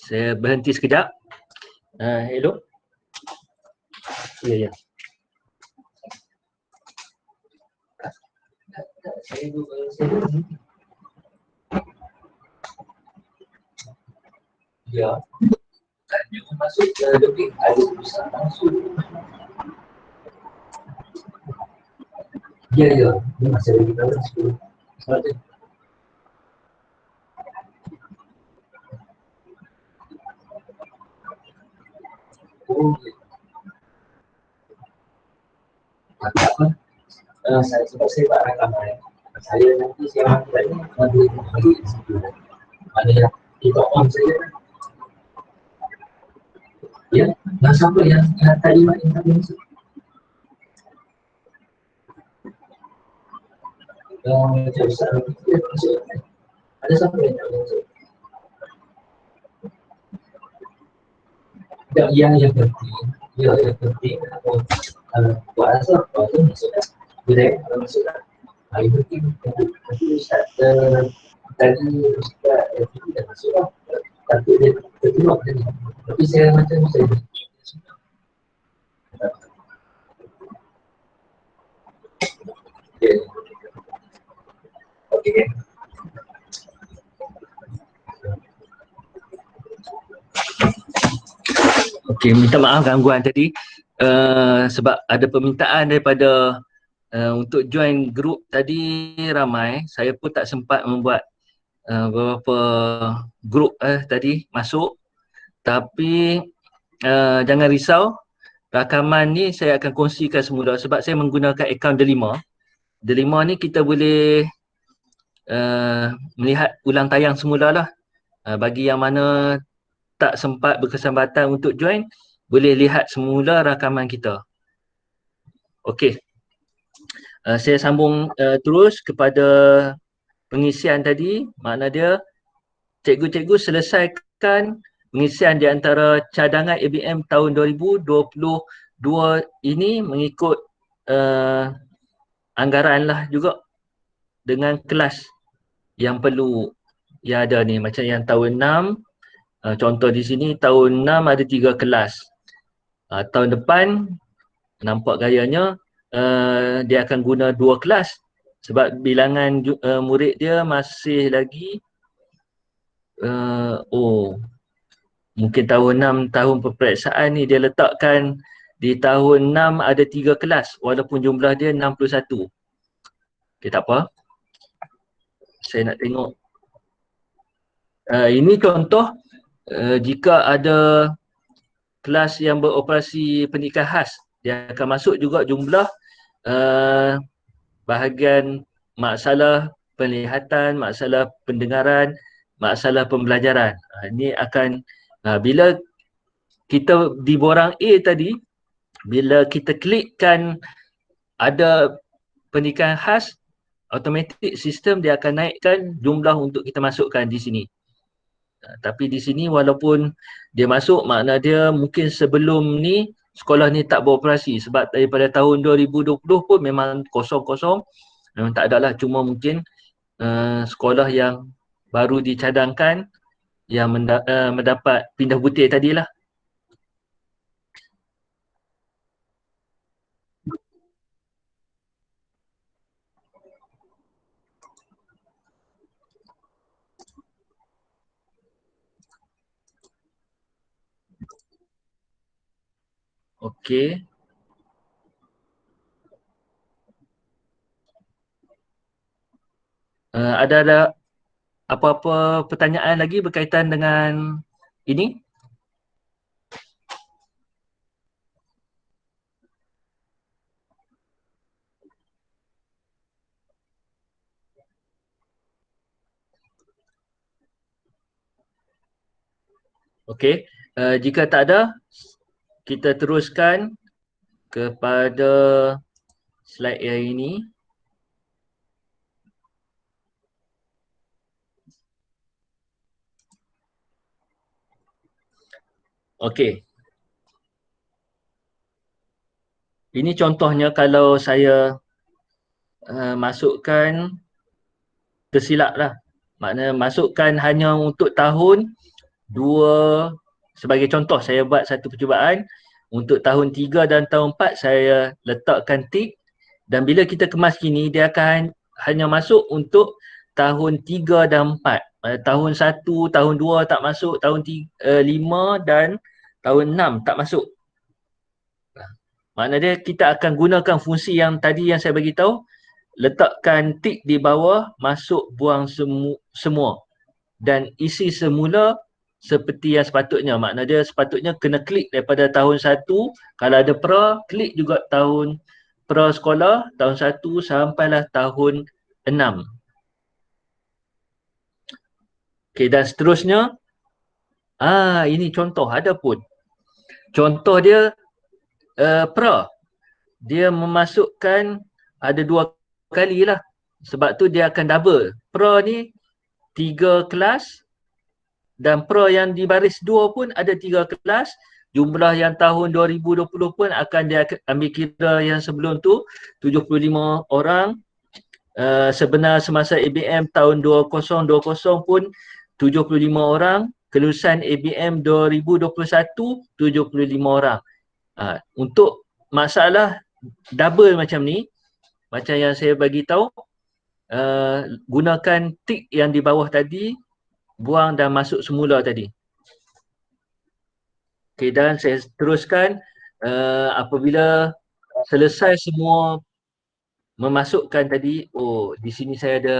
Saya berhenti sekejap. Hello. Ya, ya. Ya. Jangan masuk ke lebih ada besar masuk. Ya, ya. Ini masih lagi tahu sebelum. Sebab oh, apa? Saya sebab saya buat rakaman. Saya nanti saya lagi boleh bagi di situ. Ada yang kita on saja. Ya, dan siapa yang tadi yang tadi masuk? Macam besar kita masuk. Ada siapa yang tak masuk? Yang penting, yang penting buat asal masuk dah. Bila masuk dah. Yang penting nanti Ustaz tadi Ustaz dah masuk lah. Tapi dia tertolak tadi. Tapi saya macam saya okay. Okay. Okey, minta maaf gangguan tadi sebab ada permintaan daripada untuk join grup tadi ramai. Saya pun tak sempat membuat beberapa grup tadi masuk. Tapi jangan risau, rakaman ni saya akan kongsikan semula sebab saya menggunakan akaun Delima. Delima ni kita boleh melihat ulang tayang semula lah. Bagi yang mana tak sempat berkesempatan untuk join, boleh lihat semula rakaman kita. Okey. Saya sambung terus kepada pengisian tadi. Makna dia cikgu-cikgu selesaikan pengisian di antara cadangan ABM tahun 2022 ini mengikut anggaran lah juga dengan kelas yang perlu yang ada ni. Macam yang tahun 6, contoh di sini tahun 6 ada 3 kelas. Tahun depan nampak gayanya dia akan guna 2 kelas sebab bilangan murid dia masih lagi mungkin tahun 6 tahun peperiksaan ni dia letakkan di tahun 6 ada 3 kelas walaupun jumlah dia 61. Okay, tak apa. Saya nak tengok. Ini contoh jika ada kelas yang beroperasi pendidikan khas, dia akan masuk juga jumlah bahagian masalah penglihatan, masalah pendengaran, masalah pembelajaran. Ini akan bila kita di borang A tadi, bila kita klikkan ada pendidikan khas, automatik sistem dia akan naikkan jumlah untuk kita masukkan di sini. Tapi di sini walaupun dia masuk, makna dia mungkin sebelum ni sekolah ni tak beroperasi sebab daripada tahun 2020 pun memang kosong-kosong, memang tak ada lah, cuma mungkin sekolah yang baru dicadangkan yang mendapat pindah butir tadilah. Okey. Ada apa-apa pertanyaan lagi berkaitan dengan ini? Okey, jika tak ada, kita teruskan kepada slide yang ini. Okey. Ini contohnya kalau saya masukkan tersilap lah. Maknanya masukkan hanya untuk tahun 2, sebagai contoh saya buat satu percubaan. Untuk tahun 3 dan tahun 4 saya letakkan tik, dan bila kita kemas gini dia akan hanya masuk untuk tahun 3 dan 4. Tahun 1, tahun 2 tak masuk, tahun 5 dan tahun 6 tak masuk. Maknanya kita akan gunakan fungsi yang tadi yang saya bagi tahu, letakkan tik di bawah, masuk buang semua dan isi semula seperti yang sepatutnya. Maknanya dia sepatutnya kena klik daripada tahun 1, kalau ada pra, klik juga tahun pra sekolah, tahun 1 sampailah tahun 6. Okey, dan seterusnya, ini contoh ada pun. Contoh dia pra. Dia memasukkan ada 2 kali lah. Sebab tu dia akan double. Pra ni 3 kelas dan pra yang di baris 2 pun ada 3 kelas. Jumlah yang tahun 2020 pun akan dia ambil kira yang sebelum tu 75 orang. Sebenar semasa ABM tahun 2020 pun 75 orang. Kelulusan ABM 2021 75 orang. Untuk masalah double macam ni, macam yang saya bagi tahu, gunakan tik yang di bawah tadi, buang dan masuk semula tadi. Okey, dan saya teruskan apabila selesai semua memasukkan tadi, di sini saya ada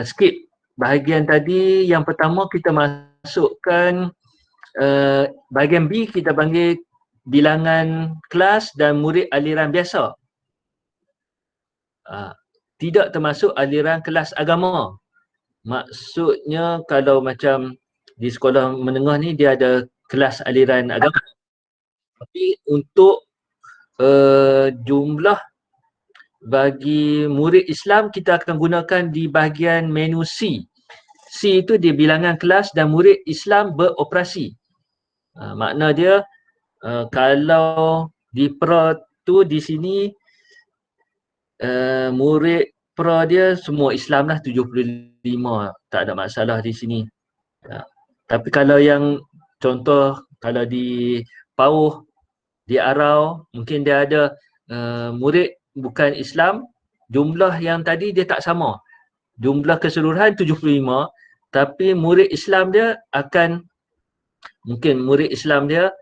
skip bahagian tadi. Yang pertama kita masukkan bahagian B, kita panggil bilangan kelas dan murid aliran biasa. Tidak termasuk aliran kelas agama. Maksudnya kalau macam di sekolah menengah ni dia ada kelas aliran agama. Tapi untuk jumlah bagi murid Islam kita akan gunakan di bahagian menu C. C itu di bilangan kelas dan murid Islam beroperasi. Makna dia kalau di pra tu di sini murid pra dia semua Islam lah 75, tak ada masalah di sini. Tapi kalau yang contoh kalau di Pauh, di Arau, mungkin dia ada murid bukan Islam, jumlah yang tadi dia tak sama. Jumlah keseluruhan 75, tapi murid Islam dia akan, mungkin murid Islam dia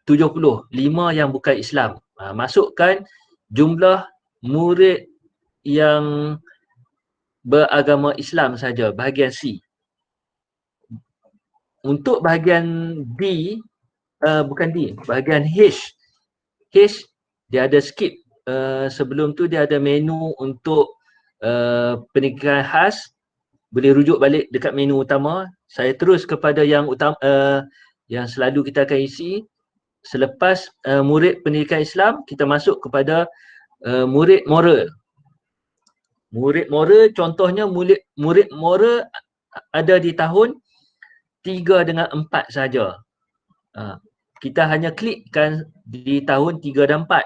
70, 5 yang bukan Islam. Masukkan jumlah murid yang beragama Islam saja, bahagian C. Untuk bahagian D, bukan D, bahagian H. H dia ada skip. Sebelum tu dia ada menu untuk pendidikan khas. Boleh rujuk balik dekat menu utama. Saya terus kepada yang utama, yang selalu kita akan isi. Selepas murid pendidikan Islam, kita masuk kepada murid moral. Murid moral, contohnya murid moral ada di tahun 3 dengan 4 saja. Kita hanya klikkan di tahun 3 dan 4.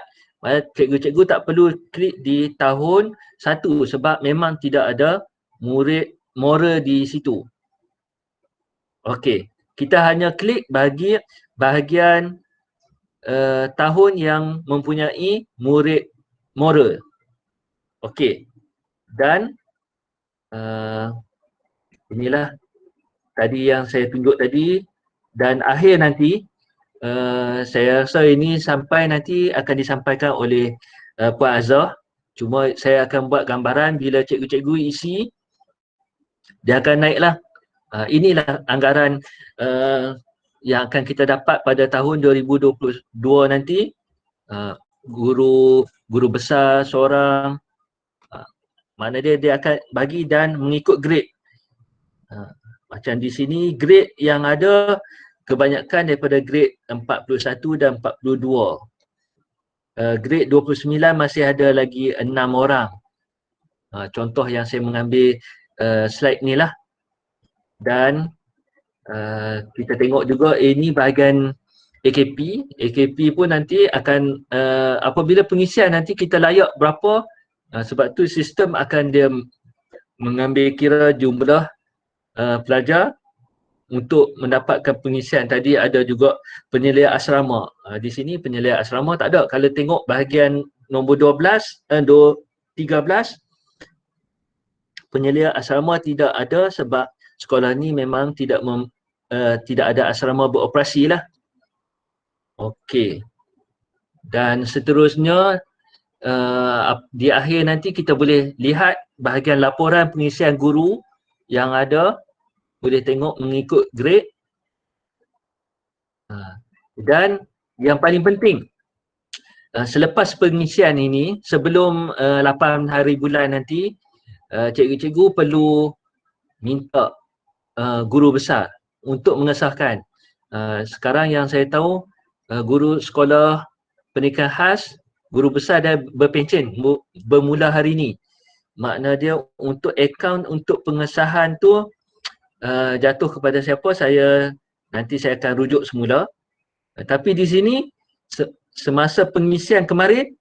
Cikgu-cikgu tak perlu klik di tahun 1 sebab memang tidak ada murid moral di situ. Okey, kita hanya klik bagi bahagian tahun yang mempunyai murid moral. Okey, dan inilah tadi yang saya tunjuk tadi, dan akhir nanti saya rasa ini sampai nanti akan disampaikan oleh Puan Azhar. Cuma saya akan buat gambaran bila cikgu-cikgu isi, dia akan naiklah. Inilah anggaran yang akan kita dapat pada tahun 2022 nanti. Guru besar seorang, mana dia akan bagi dan mengikut grade. Macam di sini grade yang ada kebanyakan daripada grade 41 dan 42. Grade 29 masih ada lagi 6 orang. Contoh yang saya mengambil slide ni lah. Dan kita tengok juga ini bahagian AKP. AKP pun nanti akan apabila pengisian nanti kita layak berapa, sebab tu sistem akan dia mengambil kira jumlah pelajar untuk mendapatkan pengisian. Tadi ada juga penilaian asrama. Di sini penilaian asrama tak ada. Kalau tengok bahagian nombor 13, penilaian asrama tidak ada sebab sekolah ni memang tidak ada asrama beroperasi lah. Okey. Dan seterusnya di akhir nanti kita boleh lihat bahagian laporan pengisian guru yang ada. Boleh tengok mengikut grade. Dan yang paling penting, selepas pengisian ini, sebelum 8 hari bulan nanti, cikgu-cikgu perlu minta guru besar untuk mengesahkan. Sekarang yang saya tahu, guru sekolah pendidikan khas, guru besar dah berpencen bermula hari ini. Makna dia untuk akaun untuk pengesahan tu jatuh kepada siapa, nanti saya akan rujuk semula. Tapi di sini semasa pengisian kemarin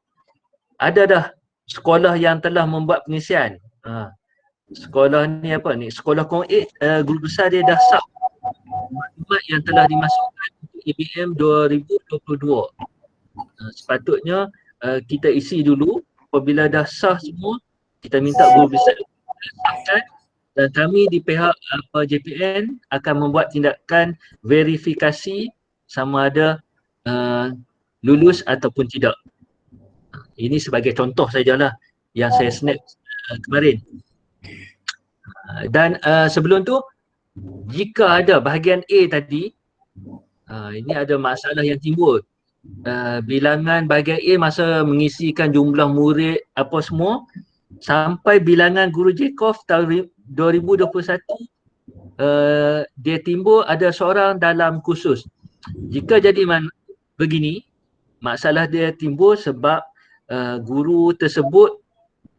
ada dah sekolah yang telah membuat pengisian. Sekolah ni apa ni? Sekolah Kong 8 guru besar dia dah sah maklumat yang telah dimasukkan untuk ABM 2022. Sepatutnya kita isi dulu. Apabila dah sah semua, kita minta guru besar sahkan. Dan kami di pihak JPN akan membuat tindakan verifikasi sama ada lulus ataupun tidak. Ini sebagai contoh sajalah yang saya snap kemarin. Dan sebelum tu, jika ada bahagian A tadi, ini ada masalah yang timbul. Bilangan bahagian A masa mengisikan jumlah murid apa semua, sampai bilangan guru JKOF tahun 2021 dia timbul ada seorang dalam kursus. Jika jadi begini, masalah dia timbul sebab guru tersebut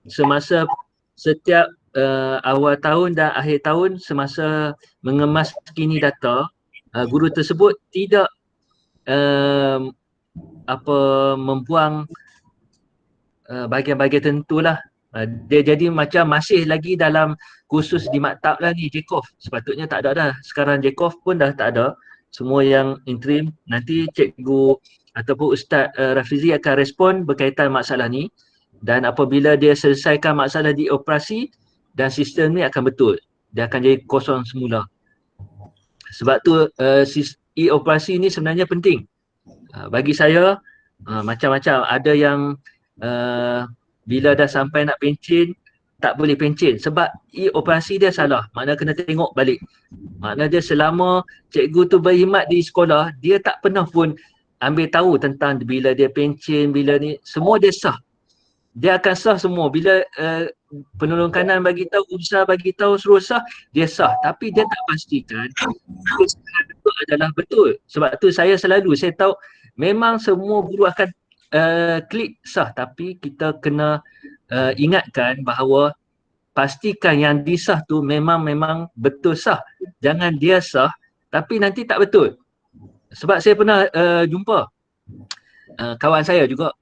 semasa setiap awal tahun dan akhir tahun semasa mengemas kini data, guru tersebut tidak membuang bahagian-bahagian tentulah. Dia jadi macam masih lagi dalam kursus di maktab lah ni, JKOF. Sepatutnya tak ada dah. Sekarang JKOF pun dah tak ada. Semua yang interim, nanti cikgu ataupun Ustaz Rafizi akan respon berkaitan masalah ni. Dan apabila dia selesaikan masalah di operasi dan sistem ni akan betul. Dia akan jadi kosong semula. Sebab tu e-operasi ni sebenarnya penting. Bagi saya, macam-macam. Ada yang bila dah sampai nak pencen, tak boleh pencen sebab operasi dia salah. Makna kena tengok balik. Makna dia selama cikgu tu berkhidmat di sekolah, dia tak pernah pun ambil tahu tentang bila dia pencen, bila ni, semua dia sah. Dia akan sah semua. Bila penolong kanan bagi tahu, usaha bagi tahu, suruh sah, dia sah. Tapi dia tak pastikan itu adalah betul. Sebab tu saya tahu memang semua guru akan klik sah, tapi kita kena ingatkan bahawa pastikan yang disah tu memang betul sah. Jangan dia sah tapi nanti tak betul. Sebab saya pernah jumpa kawan saya juga,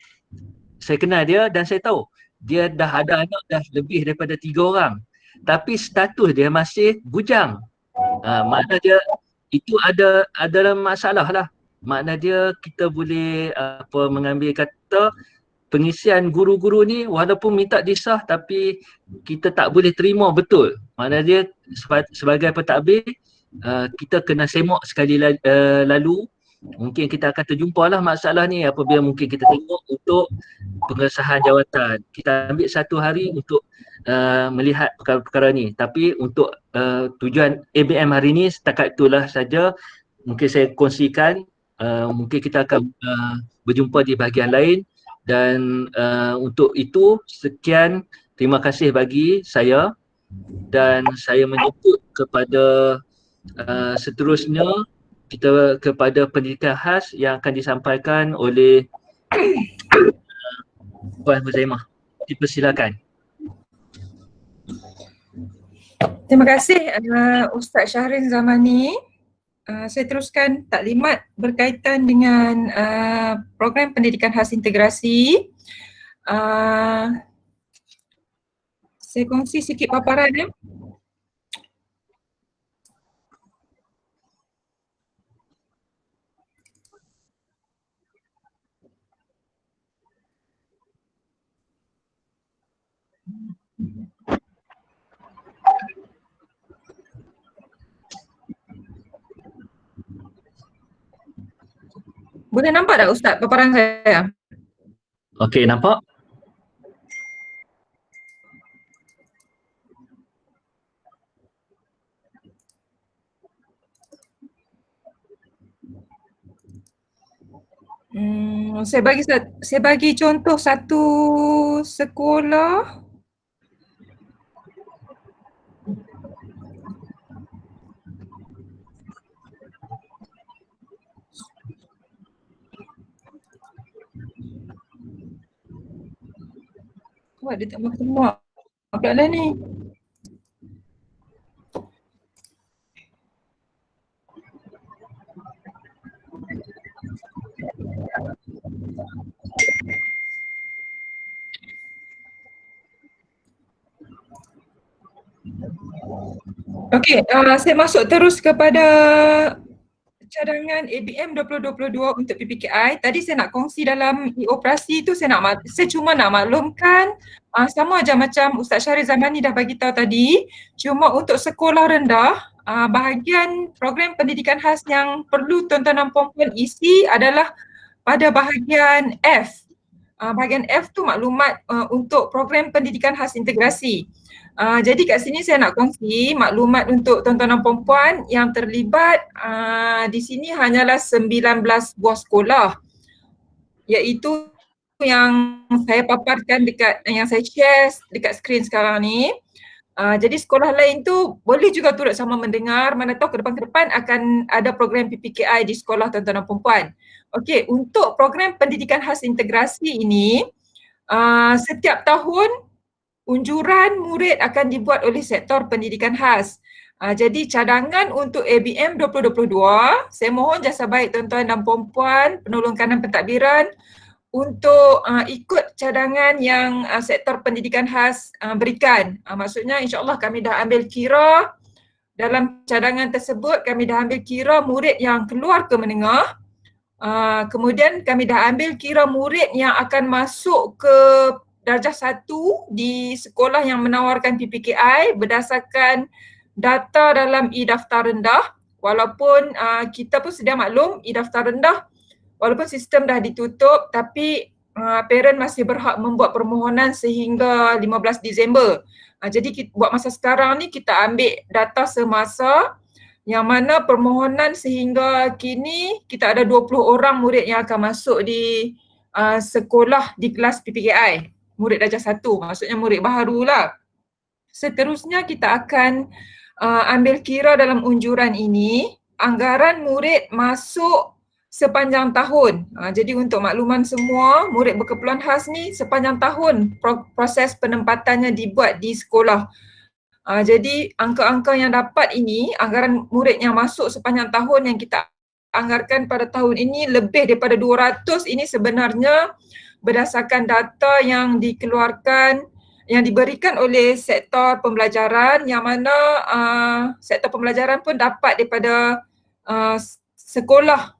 saya kenal dia dan saya tahu dia dah ada anak dah lebih daripada 3 orang, tapi status dia masih bujang. Makna dia itu adalah masalah lah. Makna dia kita boleh mengambil kata pengisian guru-guru ni walaupun minta disah tapi kita tak boleh terima betul. Makna dia sebagai pentadbir kita kena semak sekali lalu. Mungkin kita akan terjumpa lah masalah ni apabila mungkin kita tengok untuk pengesahan jawatan. Kita ambil 1 hari untuk melihat perkara-perkara ni. Tapi untuk tujuan ABM hari ni setakat itulah saja mungkin saya kongsikan. Mungkin kita akan berjumpa di bahagian lain dan untuk itu sekian, terima kasih bagi saya dan saya menyebut kepada seterusnya kita kepada pendidikan khas yang akan disampaikan oleh Puan Huzaimah. Dipersilakan. Terima kasih Ustaz Syahrin Zamani. Saya teruskan taklimat berkaitan dengan program pendidikan khas integrasi. Saya kongsi sikit paparan ya. Boleh nampak tak Ustaz paparan saya? Okey, nampak? Saya bagi contoh satu sekolah. Wah, dia tak mak pula lah ni. Okey, saya masuk terus kepada cadangan ABM 2022 untuk PPKI. Tadi saya nak kongsi dalam operasi tu saya cuma nak maklumkan sama aja macam Ustaz Syahrir Zamani dah bagi tahu tadi, cuma untuk sekolah rendah bahagian program pendidikan khas yang perlu tuan-tuan dan puan-puan isi adalah pada bahagian F. Bahagian F tu maklumat untuk program pendidikan khas integrasi. Jadi kat sini saya nak kongsi maklumat untuk tuan-tuan dan puan-puan yang terlibat di sini hanyalah 19 buah sekolah, iaitu yang saya paparkan yang saya share dekat skrin sekarang ni. Jadi sekolah lain tu boleh juga turut sama mendengar, mana tahu ke depan akan ada program PPKI di sekolah tuan-tuan dan puan-puan. Okey, untuk program pendidikan khas integrasi ini setiap tahun unjuran murid akan dibuat oleh sektor pendidikan khas. Jadi cadangan untuk ABM 2022, saya mohon jasa baik tuan-tuan dan puan-puan penolong kanan pentadbiran untuk ikut cadangan yang sektor pendidikan khas berikan. Maksudnya insya-Allah kami dah ambil kira dalam cadangan tersebut, kami dah ambil kira murid yang keluar ke menengah. Kemudian kami dah ambil kira murid yang akan masuk ke darjah 1 di sekolah yang menawarkan PPKI berdasarkan data dalam e-daftar rendah. Walaupun kita pun sedia maklum e-daftar rendah walaupun sistem dah ditutup tapi parent masih berhak membuat permohonan sehingga 15 Disember. Jadi buat masa sekarang ni kita ambil data semasa yang mana permohonan sehingga kini kita ada 20 orang murid yang akan masuk di sekolah di kelas PPKI. Murid darjah 1, maksudnya murid baharu lah. Seterusnya kita akan ambil kira dalam unjuran ini anggaran murid masuk sepanjang tahun. Jadi untuk makluman semua, murid berkeperluan khas ni sepanjang tahun proses penempatannya dibuat di sekolah. Jadi angka-angka yang dapat ini, anggaran murid yang masuk sepanjang tahun yang kita anggarkan pada tahun ini lebih daripada 200, ini sebenarnya berdasarkan data yang dikeluarkan, yang diberikan oleh sektor pembelajaran yang mana sektor pembelajaran pun dapat daripada sekolah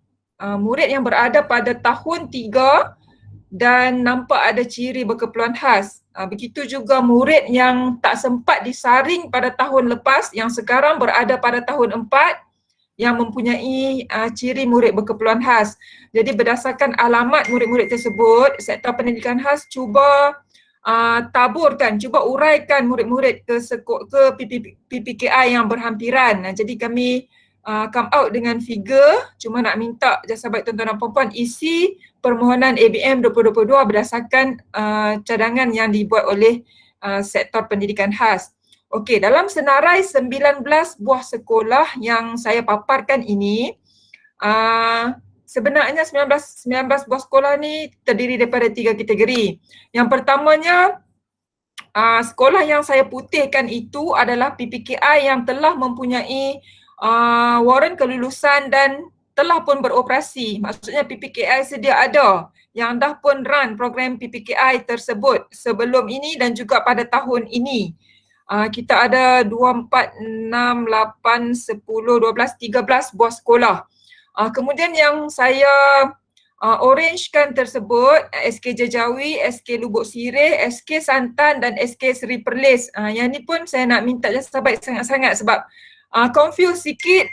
murid yang berada pada tahun 3 dan nampak ada ciri berkeperluan khas. Begitu juga murid yang tak sempat disaring pada tahun lepas yang sekarang berada pada tahun 4 yang mempunyai ciri murid berkeperluan khas. Jadi berdasarkan alamat murid-murid tersebut, sektor pendidikan khas cuba taburkan, cuba uraikan murid-murid ke PPKI yang berhampiran. Jadi kami come out dengan figure, cuma nak minta jasa baik tuan-tuan dan puan-puan isi permohonan ABM 2022 berdasarkan cadangan yang dibuat oleh sektor pendidikan khas. Okey, dalam senarai 19 buah sekolah yang saya paparkan ini, Sebenarnya 19 buah sekolah ni terdiri daripada 3 kategori. Yang pertamanya, sekolah yang saya putihkan itu adalah PPKI yang telah mempunyai waran kelulusan dan telah pun beroperasi. Maksudnya PPKI sedia ada yang dah pun run program PPKI tersebut sebelum ini dan juga pada tahun ini. Kita ada 2, 4, 6, 8, 10, 12, 13 buah sekolah. Kemudian yang saya orangekan tersebut, SK Jajawi, SK Lubuk Sireh, SK Santan dan SK Seri Perlis. Yang ni pun saya nak minta jasa baik sangat-sangat sebab confuse sikit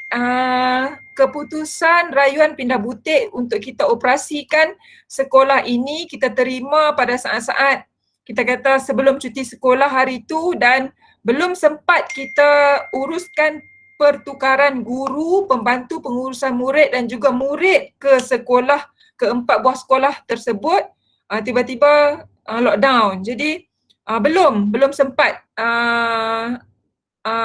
keputusan rayuan pindah butik untuk kita operasikan sekolah ini kita terima pada saat-saat kita kata sebelum cuti sekolah hari itu dan belum sempat kita uruskan pertukaran guru, pembantu pengurusan murid dan juga murid ke sekolah, ke 4 buah sekolah tersebut, tiba-tiba lockdown. Jadi belum sempat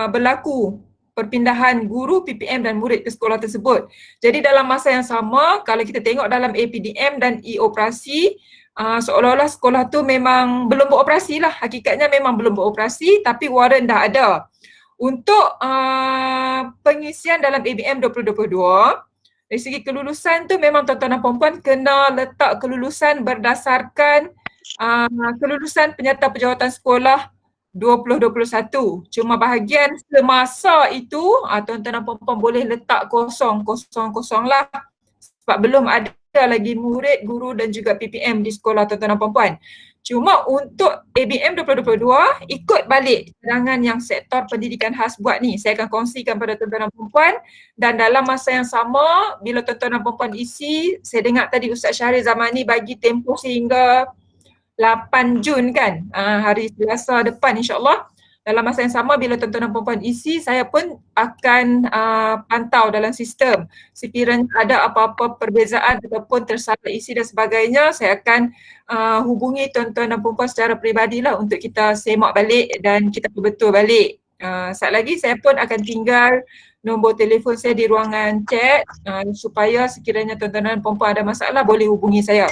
berlaku perpindahan guru, PPM dan murid ke sekolah tersebut. Jadi dalam masa yang sama, kalau kita tengok dalam APDM dan e-operasi, seolah-olah sekolah tu memang belum beroperasi lah. Hakikatnya memang belum beroperasi tapi waran dah ada. Untuk pengisian dalam ABM 2022, dari segi kelulusan tu memang tuan-tuan dan puan-puan kena letak kelulusan berdasarkan kelulusan penyerta penjawatan sekolah 2021. Cuma bahagian semasa itu tuan-tuan dan puan-puan boleh letak kosong lah sebab belum ada lagi murid, guru dan juga PPM di sekolah tuan-tuan dan puan-puan. Cuma untuk ABM 2022 ikut balik cadangan yang sektor pendidikan khas buat ni. Saya akan kongsikan pada tuan-tuan dan puan-puan dan dalam masa yang sama bila tuan-tuan dan puan-puan isi, saya dengar tadi Ustaz Syahril Zamani bagi tempoh sehingga 8 Jun kan, hari Selasa depan insyaAllah. Dalam masa yang sama bila tuan-tuan dan puan-puan isi, saya pun akan pantau dalam sistem. Sekiranya ada apa-apa perbezaan ataupun tersalah isi dan sebagainya, saya akan hubungi tuan-tuan dan puan-puan secara peribadi lah untuk kita semak balik dan kita betul balik. Saat lagi saya pun akan tinggal nombor telefon saya di ruangan chat supaya sekiranya tuan-tuan dan puan-puan ada masalah boleh hubungi saya.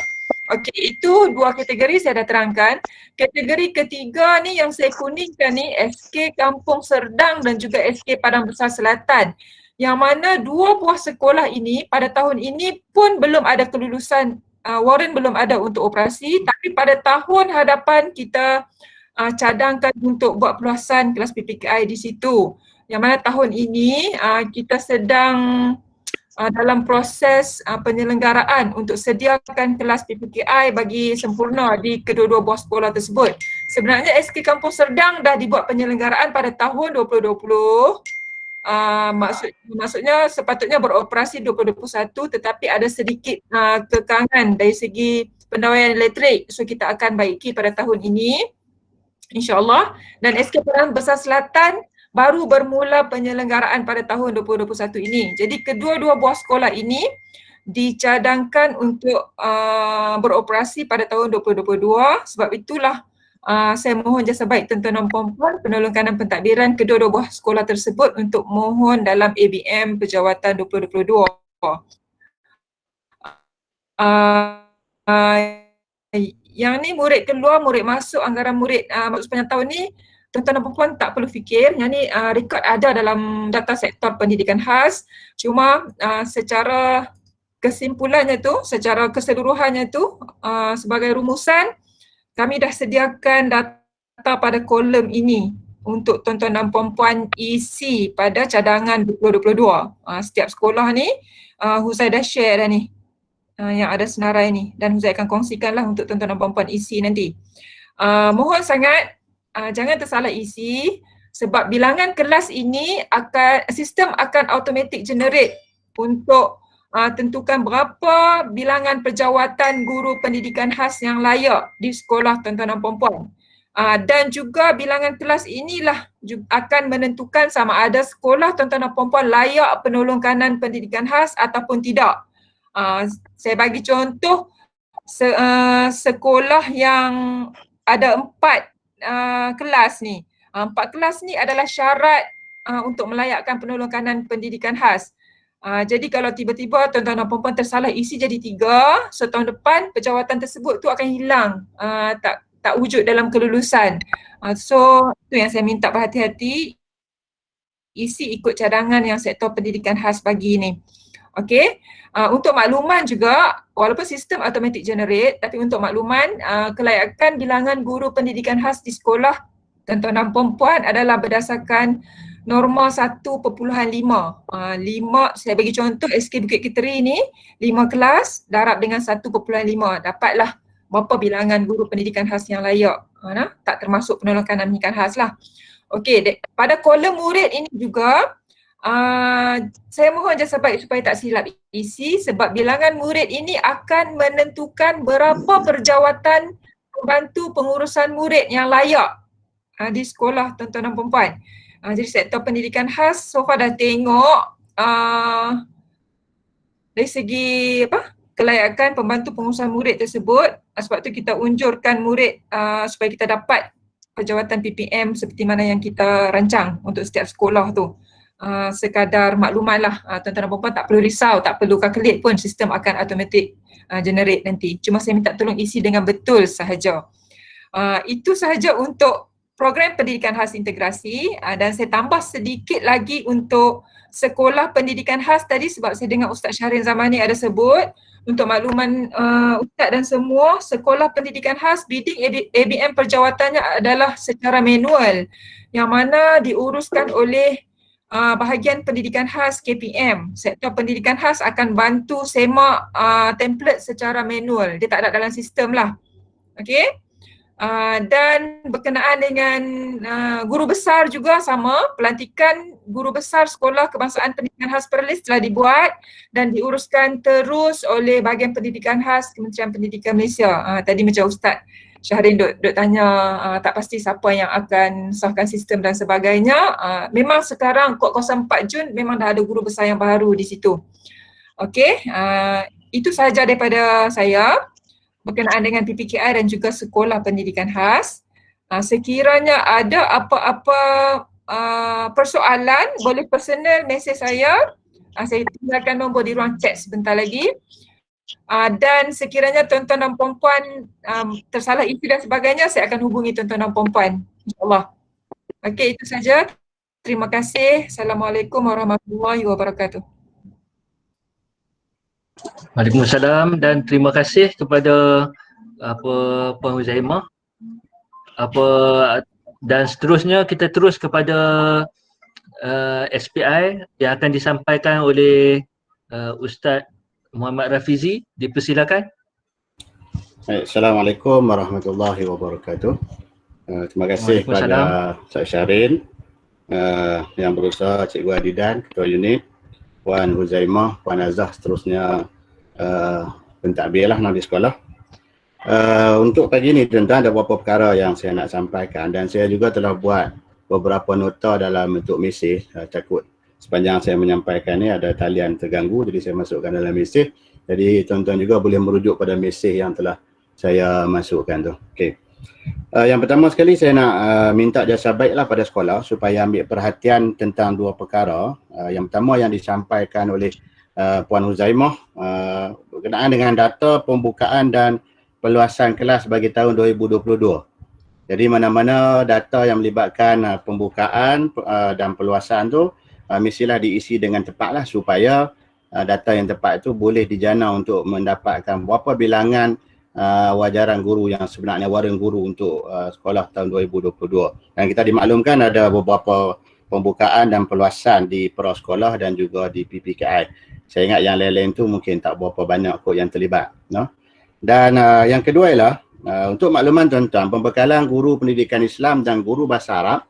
Okey, itu 2 kategori saya dah terangkan. Kategori ketiga ni yang saya kuningkan ni SK Kampung Serdang dan juga SK Padang Besar Selatan. Yang mana 2 buah sekolah ini pada tahun ini pun belum ada kelulusan, waran belum ada untuk operasi, tapi pada tahun hadapan kita cadangkan untuk buat perluasan kelas PPKI di situ. Yang mana tahun ini kita sedang dalam proses penyelenggaraan untuk sediakan kelas PPKI bagi sempurna di kedua-dua buah sekolah tersebut. Sebenarnya SK Kampung Serdang dah dibuat penyelenggaraan pada tahun 2020. Maksudnya sepatutnya beroperasi 2021 tetapi ada sedikit kekangan dari segi pendawaian elektrik. So kita akan baiki pada tahun ini insyaAllah. Dan SK Padang Besar Selatan baru bermula penyelenggaraan pada tahun 2021 ini. Jadi kedua-dua buah sekolah ini dicadangkan untuk beroperasi pada tahun 2022. Sebab itulah saya mohon jasa baik tuan-tuan dan puan-puan penolong kanan pentadbiran kedua-dua buah sekolah tersebut untuk mohon dalam ABM Pejawatan 2022. Yang ni murid keluar, murid masuk, anggaran murid sepanjang tahun ni tuan-tuan dan puan-puan tak perlu fikir, yang ni rekod ada dalam data sektor pendidikan khas. Cuma secara kesimpulannya tu, secara keseluruhannya tu sebagai rumusan kami dah sediakan data pada kolom ini untuk tuan-tuan dan puan-puan isi pada cadangan 2022. Setiap sekolah ni Huzai dah share dah ni yang ada senarai ni dan Huzai akan kongsikanlah untuk tuan-tuan dan puan-puan isi nanti. Mohon sangat jangan tersalah isi sebab bilangan kelas ini sistem akan automatic generate untuk tentukan berapa bilangan pejawatan guru pendidikan khas yang layak di sekolah tuan-tuan dan puan-puan. Dan juga bilangan kelas inilah akan menentukan sama ada sekolah tuan-tuan dan puan-puan layak penolong kanan pendidikan khas ataupun tidak. Saya bagi contoh sekolah yang ada 4 kelas ni. 4 kelas ni adalah syarat untuk melayakkan penolong kanan pendidikan khas. Jadi kalau tiba-tiba tuan-tuan dan puan-puan tersalah isi jadi 3, setahun depan penjawatan tersebut tu akan hilang, tak wujud dalam kelulusan. So itu yang saya minta berhati-hati, isi ikut cadangan yang sektor pendidikan khas bagi ni. Okey, untuk makluman juga, walaupun sistem automatic generate, tapi untuk makluman kelayakan bilangan guru pendidikan khas di sekolah tuan-tuan dan puan-puan adalah berdasarkan norma 1.5. 5, saya bagi contoh SK Bukit Keteri ni 5 kelas darab dengan 1.5, dapatlah berapa bilangan guru pendidikan khas yang layak. Tak termasuk penolakan dan pendidikan khas lah. Okey, pada kolom murid ini juga saya mohon jasa baik supaya tak silap isi, sebab bilangan murid ini akan menentukan berapa perjawatan pembantu pengurusan murid yang layak di sekolah tuan-tuan dan puan-puan. Jadi sektor pendidikan khas so far dah tengok dari segi kelayakan pembantu pengurusan murid tersebut, sebab tu kita unjurkan murid supaya kita dapat perjawatan PPM seperti mana yang kita rancang untuk setiap sekolah tu. Sekadar maklumat lah, tuan-tuan dan puan-puan tak perlu risau, tak perlu calculate pun, sistem akan automatic generate nanti. Cuma saya minta tolong isi dengan betul sahaja. Itu sahaja untuk program pendidikan khas integrasi, dan saya tambah sedikit lagi untuk sekolah pendidikan khas tadi, sebab saya dengar Ustaz Syahrin Zamani ada sebut. Untuk makluman Ustaz dan semua, sekolah pendidikan khas bidding ABM perjawatannya adalah secara manual, yang mana diuruskan oleh bahagian pendidikan khas KPM. Sektor pendidikan khas akan bantu semak template secara manual, dia tak ada dalam sistem lah. Okey. Dan berkenaan dengan guru besar juga sama, pelantikan guru besar Sekolah Kebangsaan Pendidikan Khas Perlis telah dibuat dan diuruskan terus oleh bahagian pendidikan khas Kementerian Pendidikan Malaysia. Tadi macam Ustaz Syahrin duk tanya tak pasti siapa yang akan sahkan sistem dan sebagainya. Memang sekarang kod 04 Jun memang dah ada guru besar yang baru di situ. Okey, itu sahaja daripada saya berkenaan dengan PPKI dan juga sekolah pendidikan khas. Sekiranya ada apa-apa persoalan, boleh personal message saya. Saya tinggalkan nombor di ruang chat sebentar lagi. Dan sekiranya tuan-tuan dan puan-puan tersalah isi dan sebagainya, saya akan hubungi tuan-tuan dan puan-puan, insyaAllah. Okey, itu saja. Terima kasih. Assalamualaikum warahmatullahi wabarakatuh. Waalaikumsalam dan terima kasih kepada Puan Huzaimah. Dan seterusnya kita terus kepada SPI yang akan disampaikan oleh Ustaz Muhammad Rafizi. Dipersilakan. Assalamualaikum warahmatullahi wabarakatuh. Terima kasih kepada Ustaz Syahrin, yang berusaha, Cikgu Adidan, Ketua Unit, Puan Huzaimah, Puan Azah, seterusnya pentadbir lah di sekolah. Untuk pagi ni tuan-tuan ada beberapa perkara yang saya nak sampaikan, dan saya juga telah buat beberapa nota dalam bentuk mesej. Takut sepanjang saya menyampaikan ni ada talian terganggu, jadi saya masukkan dalam mesej. Jadi tuan-tuan juga boleh merujuk pada mesej yang telah saya masukkan tu. Okey. Yang pertama sekali saya nak minta jasa baiklah pada sekolah supaya ambil perhatian tentang dua perkara. Yang pertama yang disampaikan oleh Puan Huzaimah berkenaan dengan data pembukaan dan peluasan kelas bagi tahun 2022. Jadi mana-mana data yang melibatkan pembukaan dan peluasan tu mestilah diisi dengan tepatlah, supaya data yang tepat itu boleh dijana untuk mendapatkan berapa bilangan wajaran guru yang sebenarnya waran guru untuk sekolah tahun 2022. Dan kita dimaklumkan ada beberapa pembukaan dan peluasan di prasekolah dan juga di PPKI. Saya ingat yang lain-lain tu mungkin tak berapa banyak kot yang terlibat, no? Dan yang kedua ialah untuk makluman tuan-tuan, pembekalan guru pendidikan Islam dan guru bahasa Arab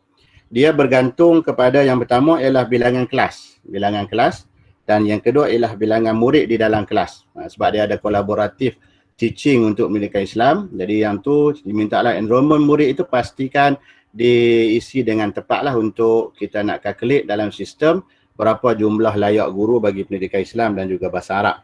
dia bergantung kepada yang pertama ialah bilangan kelas, dan yang kedua ialah bilangan murid di dalam kelas. Sebab dia ada kolaboratif teaching untuk pendidikan Islam. Jadi yang tu dimintalah enrollment murid itu pastikan diisi dengan tepatlah untuk kita nak calculate dalam sistem berapa jumlah layak guru bagi pendidikan Islam dan juga bahasa Arab.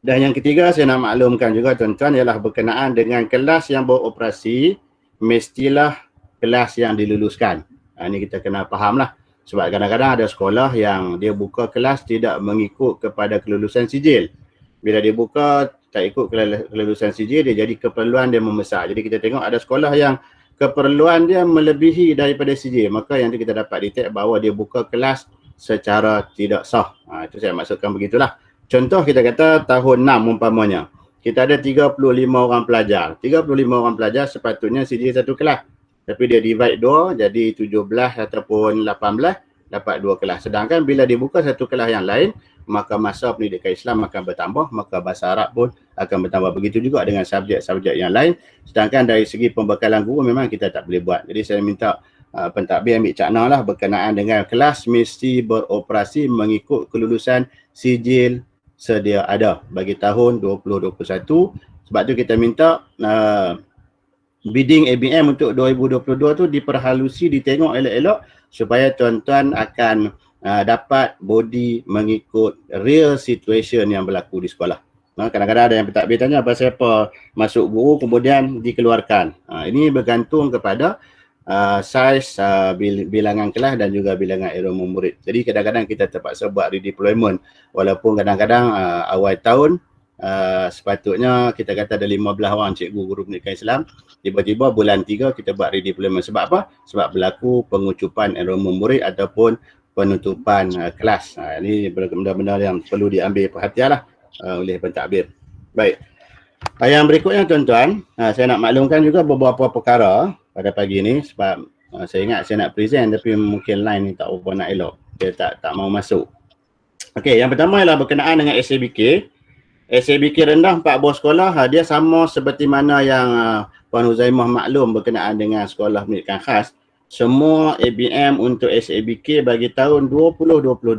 Dan yang ketiga saya nak maklumkan juga tuan-tuan ialah berkenaan dengan kelas yang beroperasi mestilah kelas yang diluluskan. Ini kita kena fahamlah. Sebab kadang-kadang ada sekolah yang dia buka kelas tidak mengikut kepada kelulusan sijil. Bila dia buka tak ikut kelulusan sijil, dia jadi keperluan dia membesar. Jadi kita tengok ada sekolah yang keperluan dia melebihi daripada sijil, maka yang tu kita dapat detect bahawa dia buka kelas secara tidak sah. Itu saya maksudkan begitulah. Contoh kita kata tahun 6 umpamanya, kita ada 35 orang pelajar. 35 orang pelajar sepatutnya sijil satu kelas. Tapi dia divide 2, jadi 17 ataupun 18 dapat 2 kelas. Sedangkan bila dibuka satu kelas yang lain, maka masa pendidikan Islam akan bertambah, maka bahasa Arab pun akan bertambah. Begitu juga dengan subjek-subjek yang lain. Sedangkan dari segi pembekalan guru memang kita tak boleh buat. Jadi saya minta pentadbir ambil cakna lah berkenaan dengan kelas mesti beroperasi mengikut kelulusan sijil sedia ada bagi tahun 2021. Sebab tu kita minta bidding ABM untuk 2022 tu diperhalusi, ditengok elok-elok supaya tuan-tuan akan dapat body mengikut real situation yang berlaku di sekolah. Kadang-kadang ada yang pentadbir tanya pasal apa masuk guru kemudian dikeluarkan. Ini bergantung kepada saiz bilangan kelas dan juga bilangan enrolment murid. Jadi kadang-kadang kita terpaksa buat redeployment walaupun kadang-kadang awal tahun sepatutnya kita kata ada 15 orang cikgu guru pendidikan Islam, tiba-tiba bulan 3 kita buat redeployment. Sebab apa? Sebab berlaku pengucupan enrolment murid ataupun penutupan kelas. Ini benda-benda yang perlu diambil perhatian lah oleh pentadbir. Baik. Yang berikutnya tuan-tuan, saya nak maklumkan juga beberapa perkara pada pagi ini sebab saya ingat saya nak present tapi mungkin line ni tak apa nak elok. Dia tak mau masuk. Okey, yang pertama ialah berkenaan dengan SABK. SABK rendah 4 buah sekolah, dia sama seperti mana yang Puan Huzaimah maklum berkenaan dengan sekolah pendidikan khas. Semua ABM untuk SABK bagi tahun 2022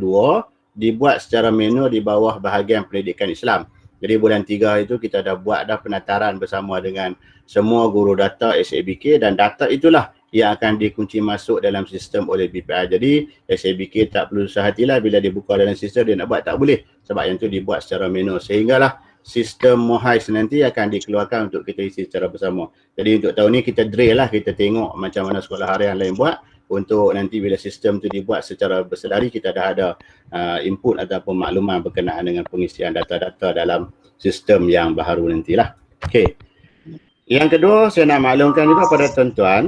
dibuat secara manual di bawah bahagian pendidikan Islam. Jadi bulan 3 itu kita dah buat dah penataran bersama dengan semua guru data SABK dan data itulah yang akan dikunci masuk dalam sistem oleh BPI. Jadi SABK tak perlu susah hatilah bila dibuka dalam sistem dia nak buat tak boleh sebab yang tu dibuat secara manual sehinggalah sistem MOHAIS nanti akan dikeluarkan untuk kita isi secara bersama. Jadi untuk tahun ni kita drill lah, kita tengok macam mana sekolah harian lain buat untuk nanti bila sistem tu dibuat secara bersedari kita dah ada input ataupun makluman berkenaan dengan pengisian data-data dalam sistem yang baharu nantilah. Okey. Yang kedua saya nak maklumkan juga pada tuan-tuan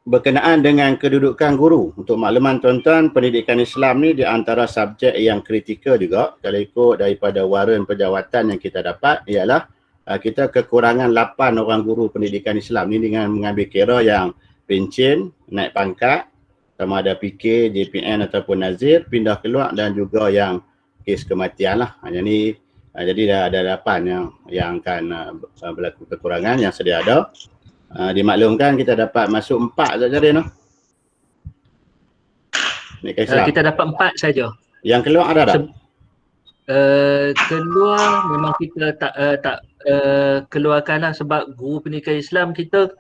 berkenaan dengan kedudukan guru. Untuk makluman tuan-tuan, pendidikan Islam ni di antara subjek yang kritikal juga kalau ikut daripada waran penjawatan yang kita dapat ialah kita kekurangan 8 orang guru pendidikan Islam ni dengan mengambil kira yang pencen, naik pangkat, sama ada PK, JPN ataupun Nazir, pindah keluar dan juga yang kes kematian lah. Jadi dah ada 8 yang akan berlaku kekurangan yang sedia ada. Dimaklumkan kita dapat masuk 4 saja dia noh. Kita dapat 4 saja. Yang keluar ada tak? Keluar memang kita tak keluarkanlah sebab guru pendidikan Islam kita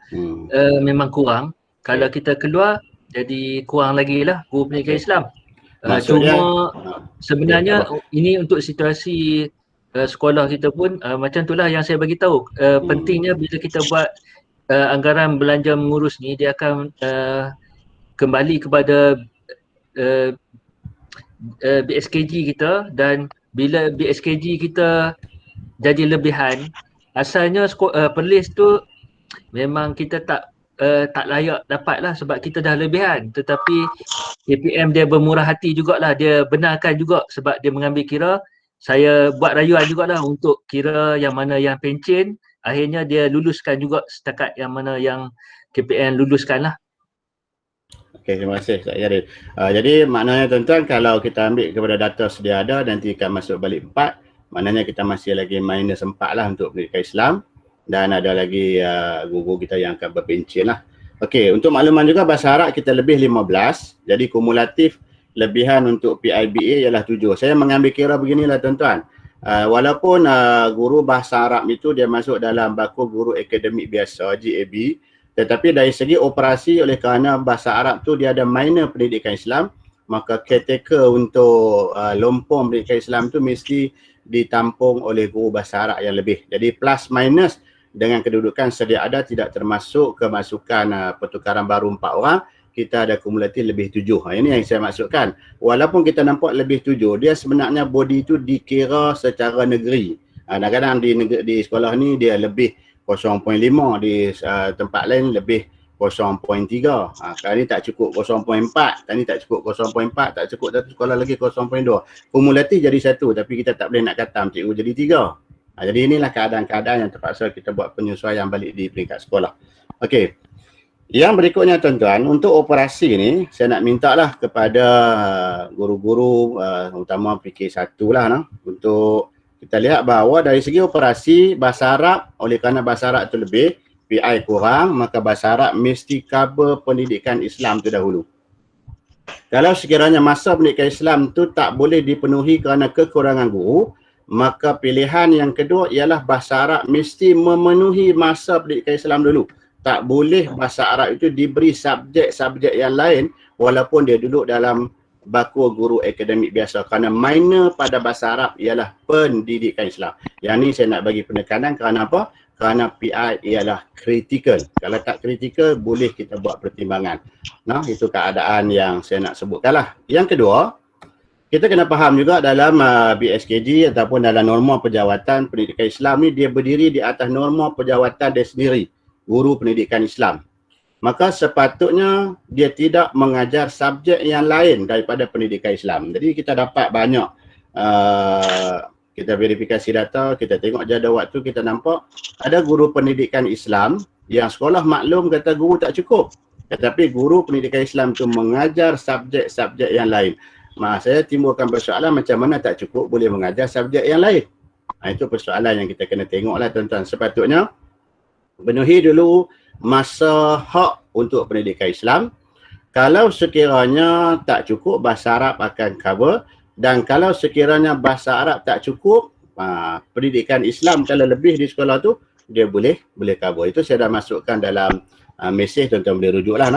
memang kurang. Kalau kita keluar jadi kurang lagi lah guru pendidikan Islam. Cuma sebenarnya ini untuk situasi sekolah kita pun macam itulah yang saya bagi tahu. Pentingnya bila kita buat anggaran belanja mengurus ni dia akan kembali kepada BSKG kita dan bila BSKG kita jadi lebihan asalnya perlis tu memang kita tak layak dapat lah sebab kita dah lebihan tetapi APM dia bermurah hati jugalah dia benarkan juga sebab dia mengambil kira saya buat rayuan jugalah untuk kira yang mana yang pencen akhirnya dia luluskan juga setakat yang mana yang KPN luluskan lah. Okey, terima kasih Ustaz Yarin. Jadi maknanya tuan-tuan kalau kita ambil kepada data sedia ada nanti akan masuk balik 4, maknanya kita masih lagi minus 4 lah untuk pendidikan Islam dan ada lagi guru kita yang akan berpencen lah. Okey, untuk makluman juga bahasa Arab kita lebih 15, jadi kumulatif lebihan untuk PIBA ialah 7. Saya mengambil kira beginilah tuan-tuan. Walaupun guru bahasa Arab itu dia masuk dalam bakul guru akademik biasa GAB, tetapi dari segi operasi oleh kerana bahasa Arab tu dia ada minor pendidikan Islam, maka caretaker untuk lompong pendidikan Islam tu mesti ditampung oleh guru bahasa Arab yang lebih. Jadi plus minus dengan kedudukan sedia ada tidak termasuk kemasukan pertukaran baru 4 orang, kita ada kumulatif lebih 7. Ini yang saya maksudkan. Walaupun kita nampak lebih 7, dia sebenarnya body itu dikira secara negeri. Kadang-kadang di sekolah ni dia lebih 0.5, di tempat lain lebih 0.3. Kali ni tak cukup 0.4, kali ni tak cukup 0.4, tak cukup satu sekolah lagi 0.2. Kumulatif jadi 1, tapi kita tak boleh nak kata cikgu jadi 3. Jadi inilah keadaan-keadaan yang terpaksa kita buat penyesuaian balik di peringkat sekolah. Okey. Yang berikutnya tuan-tuan, untuk operasi ni saya nak minta lah kepada guru-guru utama PK1 lah untuk kita lihat bahawa dari segi operasi bahasa Arab, oleh kerana bahasa Arab tu lebih, PI kurang, maka bahasa Arab mesti cover pendidikan Islam tu dahulu. Kalau sekiranya masa pendidikan Islam tu tak boleh dipenuhi kerana kekurangan guru, maka pilihan yang kedua ialah bahasa Arab mesti memenuhi masa pendidikan Islam dulu. Tak boleh bahasa Arab itu diberi subjek-subjek yang lain walaupun dia duduk dalam baku guru akademik biasa, kerana minor pada bahasa Arab ialah pendidikan Islam. Yang ni saya nak bagi penekanan kerana apa? Kerana PI ialah kritikal. Kalau tak kritikal, boleh kita buat pertimbangan. Nah, itu keadaan yang saya nak sebutkan lah. Yang kedua, kita kena faham juga dalam BSKG ataupun dalam norma pejawatan pendidikan Islam ni, dia berdiri di atas norma pejawatan dia sendiri, guru pendidikan Islam. Maka sepatutnya dia tidak mengajar subjek yang lain daripada pendidikan Islam. Jadi kita dapat banyak, kita verifikasi data, kita tengok jadual waktu, kita nampak ada guru pendidikan Islam yang sekolah maklum kata guru tak cukup. Tetapi guru pendidikan Islam tu mengajar subjek-subjek yang lain. Saya timbulkan persoalan macam mana tak cukup boleh mengajar subjek yang lain. Itu persoalan yang kita kena tengoklah tuan-tuan. Sepatutnya penuhi dulu masa hak untuk pendidikan Islam. Kalau sekiranya tak cukup, bahasa Arab akan cover. Dan kalau sekiranya bahasa Arab tak cukup, pendidikan Islam kalau lebih di sekolah tu, dia boleh cover. Itu saya dah masukkan dalam mesej, tuan-tuan boleh rujuklah.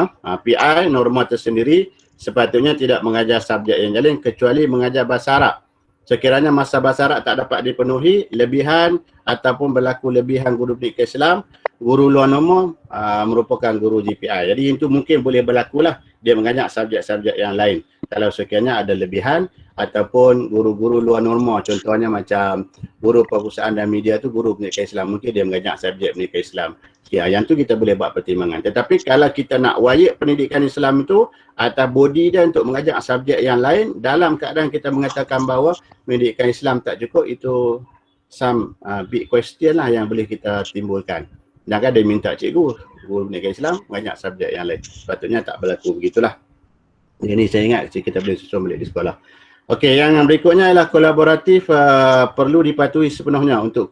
PI norma tersendiri sepatutnya tidak mengajar subjek yang lain kecuali mengajar bahasa Arab. Sekiranya masa bahasa Arab tak dapat dipenuhi, lebihan ataupun berlaku lebihan guru pendidikan Islam, guru luar norma merupakan guru GPI. Jadi itu mungkin boleh berlakulah dia mengajar subjek-subjek yang lain. Kalau sekiranya ada lebihan ataupun guru-guru luar norma, contohnya macam guru perpustakaan dan media tu guru pendidikan Islam, mungkin dia mengajar subjek pendidikan Islam. Ya, yang tu kita boleh buat pertimbangan. Tetapi kalau kita nak wayak pendidikan Islam itu atas body dia untuk mengajar subjek yang lain, dalam keadaan kita mengatakan bahawa pendidikan Islam tak cukup, itu some big question lah yang boleh kita timbulkan. Jangan dia minta cikgu, guru pendidikan Islam mengajar subjek yang lain. Sepatutnya tak berlaku begitulah. Ini saya ingat kita boleh susun balik di sekolah. Okey, yang berikutnya ialah kolaboratif perlu dipatuhi sepenuhnya untuk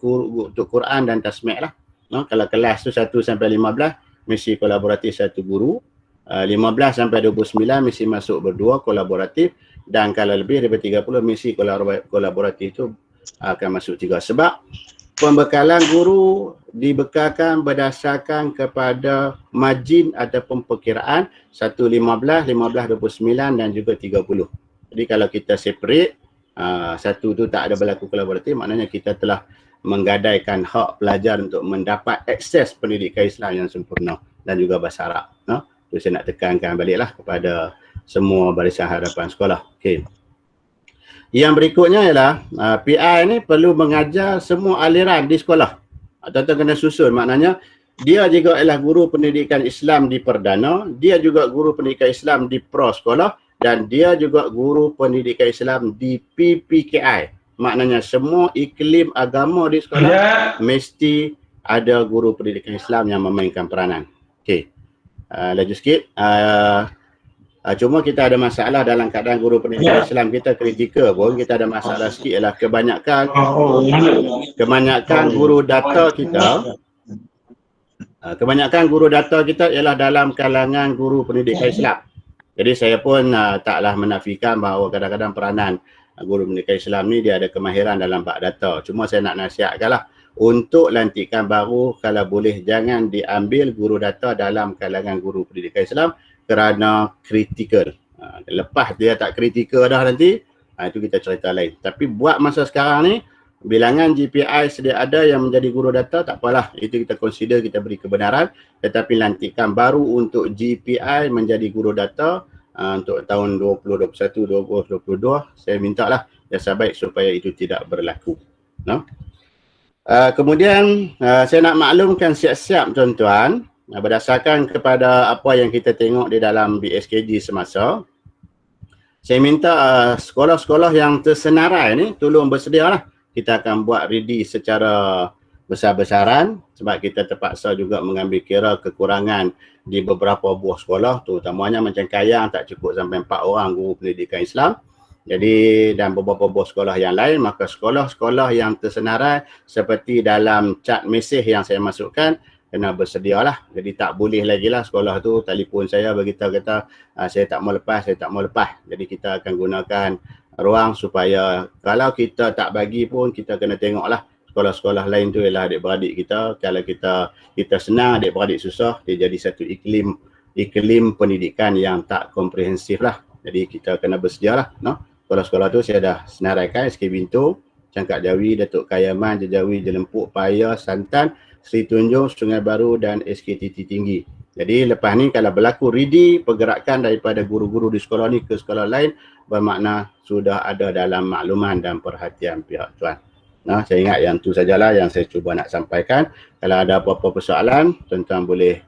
Quran dan tasmi' lah. Kalau kelas tu 1 sampai 15 mesti kolaboratif satu guru, 15 sampai 29 mesti masuk berdua kolaboratif, dan kalau lebih daripada 30 mesti kolaboratif itu akan masuk 3. Sebab pembekalan guru dibekalkan berdasarkan kepada margin ataupun perkiraan 1, 15, 15, 29 dan juga 30. Jadi kalau kita separate, satu tu tak ada berlaku kolaboratif, maknanya kita telah menggadaikan hak pelajar untuk mendapat akses pendidikan Islam yang sempurna dan juga bahasa Arab. Itu saya nak tekankan baliklah kepada semua barisan hadapan sekolah. Okey. Yang berikutnya ialah PI ni perlu mengajar semua aliran di sekolah. Tuan-tuan kena susun, maknanya dia juga ialah guru pendidikan Islam di perdana, dia juga guru pendidikan Islam di prasekolah, dan dia juga guru pendidikan Islam di PPKI. Maknanya semua iklim agama di sekolah mesti ada guru pendidikan Islam yang memainkan peranan. Okey. Laju sikit. Cuma kita ada masalah dalam keadaan guru pendidikan Islam kita kritikal pun, kita ada masalah sikit ialah kebanyakan guru data kita ialah dalam kalangan guru pendidikan Islam. Jadi saya pun taklah menafikan bahawa kadang-kadang peranan guru pendidikan Islam ni dia ada kemahiran dalam bab data. Cuma saya nak nasihatkanlah untuk lantikan baru, kalau boleh jangan diambil guru data dalam kalangan guru pendidikan Islam kerana kritikal. Lepas dia tak kritikal dah nanti, itu kita cerita lain. Tapi buat masa sekarang ni, bilangan GPI sedia ada yang menjadi guru data, tak apalah, itu kita consider, kita beri kebenaran. Tetapi lantikan baru untuk GPI menjadi guru data untuk tahun 2021, 2022, saya mintalah jasa baik supaya itu tidak berlaku. No? Kemudian saya nak maklumkan siap-siap tuan-tuan, berdasarkan kepada apa yang kita tengok di dalam BSKG semasa, saya minta sekolah-sekolah yang tersenarai ni tolong bersedialah. Kita akan buat ready secara besar-besaran sebab kita terpaksa juga mengambil kira kekurangan di beberapa buah sekolah, terutamanya macam Kayang tak cukup sampai 4 orang guru pendidikan Islam. Jadi dan beberapa buah sekolah yang lain, maka sekolah-sekolah yang tersenarai seperti dalam cat mesej yang saya masukkan kena bersedialah. Jadi tak boleh lagi lah sekolah tu telefon saya beritahu kata saya tak mau lepas, saya tak mau lepas. Jadi kita akan gunakan ruang supaya kalau kita tak bagi pun kita kena tengoklah sekolah-sekolah lain tu ialah adik-beradik kita. Kalau kita senang, adik-beradik susah, dia jadi satu iklim pendidikan yang tak komprehensif lah. Jadi kita kena bersedialah. No? Sekolah-sekolah tu saya dah senaraikan SK Bintu, Cangkak Jawi, Datuk Kayaman, Jejawi, Jelempuk, Paya, Santan, Seri Tunjung, Sungai Baru dan SKTT Tinggi. Jadi lepas ni kalau berlaku ready pergerakan daripada guru-guru di sekolah ni ke sekolah lain, bermakna sudah ada dalam makluman dan perhatian pihak tuan. Nah, saya ingat yang tu sajalah yang saya cuba nak sampaikan. Kalau ada apa-apa persoalan, tuan-tuan boleh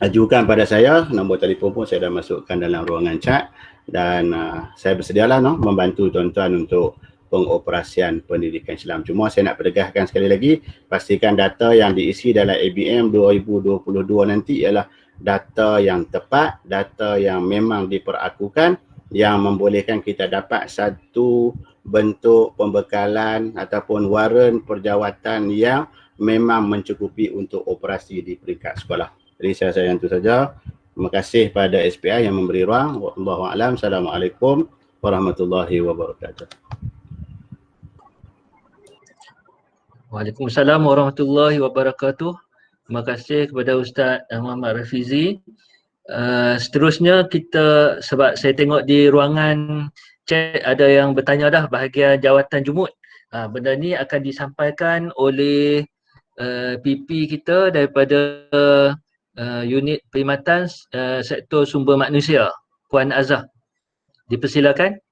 ajukan pada saya. Nombor telefon pun saya dah masukkan dalam ruangan chat dan saya bersedialah membantu tuan-tuan untuk pengoperasian pendidikan Islam. Cuma saya nak pertegahkan sekali lagi, pastikan data yang diisi dalam ABM 2022 nanti ialah data yang tepat, data yang memang diperakukan, yang membolehkan kita dapat satu bentuk pembekalan ataupun waran perjawatan yang memang mencukupi untuk operasi di peringkat sekolah. Jadi saya rasa yang itu saja. Terima kasih pada SPI yang memberi ruang. Wallahu a'lam. Assalamualaikum warahmatullahi wabarakatuh. Waalaikumsalam warahmatullahi wabarakatuh. Terima kasih kepada Ustaz Muhammad Rafizi. Seterusnya kita, sebab saya tengok di ruangan chat ada yang bertanya dah bahagian jawatan jumut. Benda ni akan disampaikan oleh PP kita daripada unit perkhidmatan sektor sumber manusia, Puan Azah. Dipersilakan.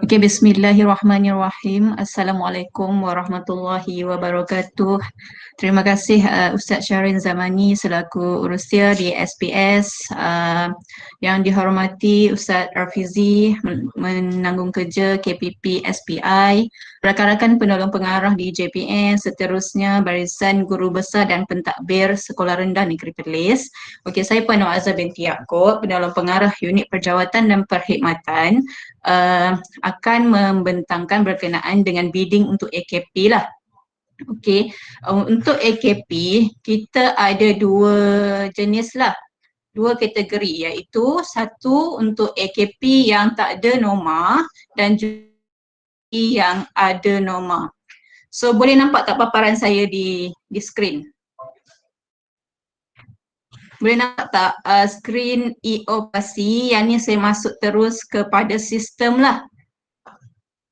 Okey, bismillahirrahmanirrahim. Assalamualaikum warahmatullahi wabarakatuh. Terima kasih Ustaz Syahrin Zamani selaku urusia di SPS. Yang dihormati Ustaz Rafizi menanggung kerja KPP SPI, rakan-rakan penolong pengarah di JPN, seterusnya barisan guru besar dan pentadbir Sekolah Rendah Negeri Perlis. Okey, saya Puan Noazah binti Yaakob, penolong pengarah unit perjawatan dan perkhidmatan, akan membentangkan berkenaan dengan bidding untuk AKP lah. Okey, untuk AKP kita ada dua jenis lah, dua kategori, iaitu satu untuk AKP yang tak ada norma dan juga yang ada norma. So boleh nampak tak paparan saya di skrin? Boleh nampak tak skrin e-operasi? Yang ni saya masuk terus kepada sistem lah.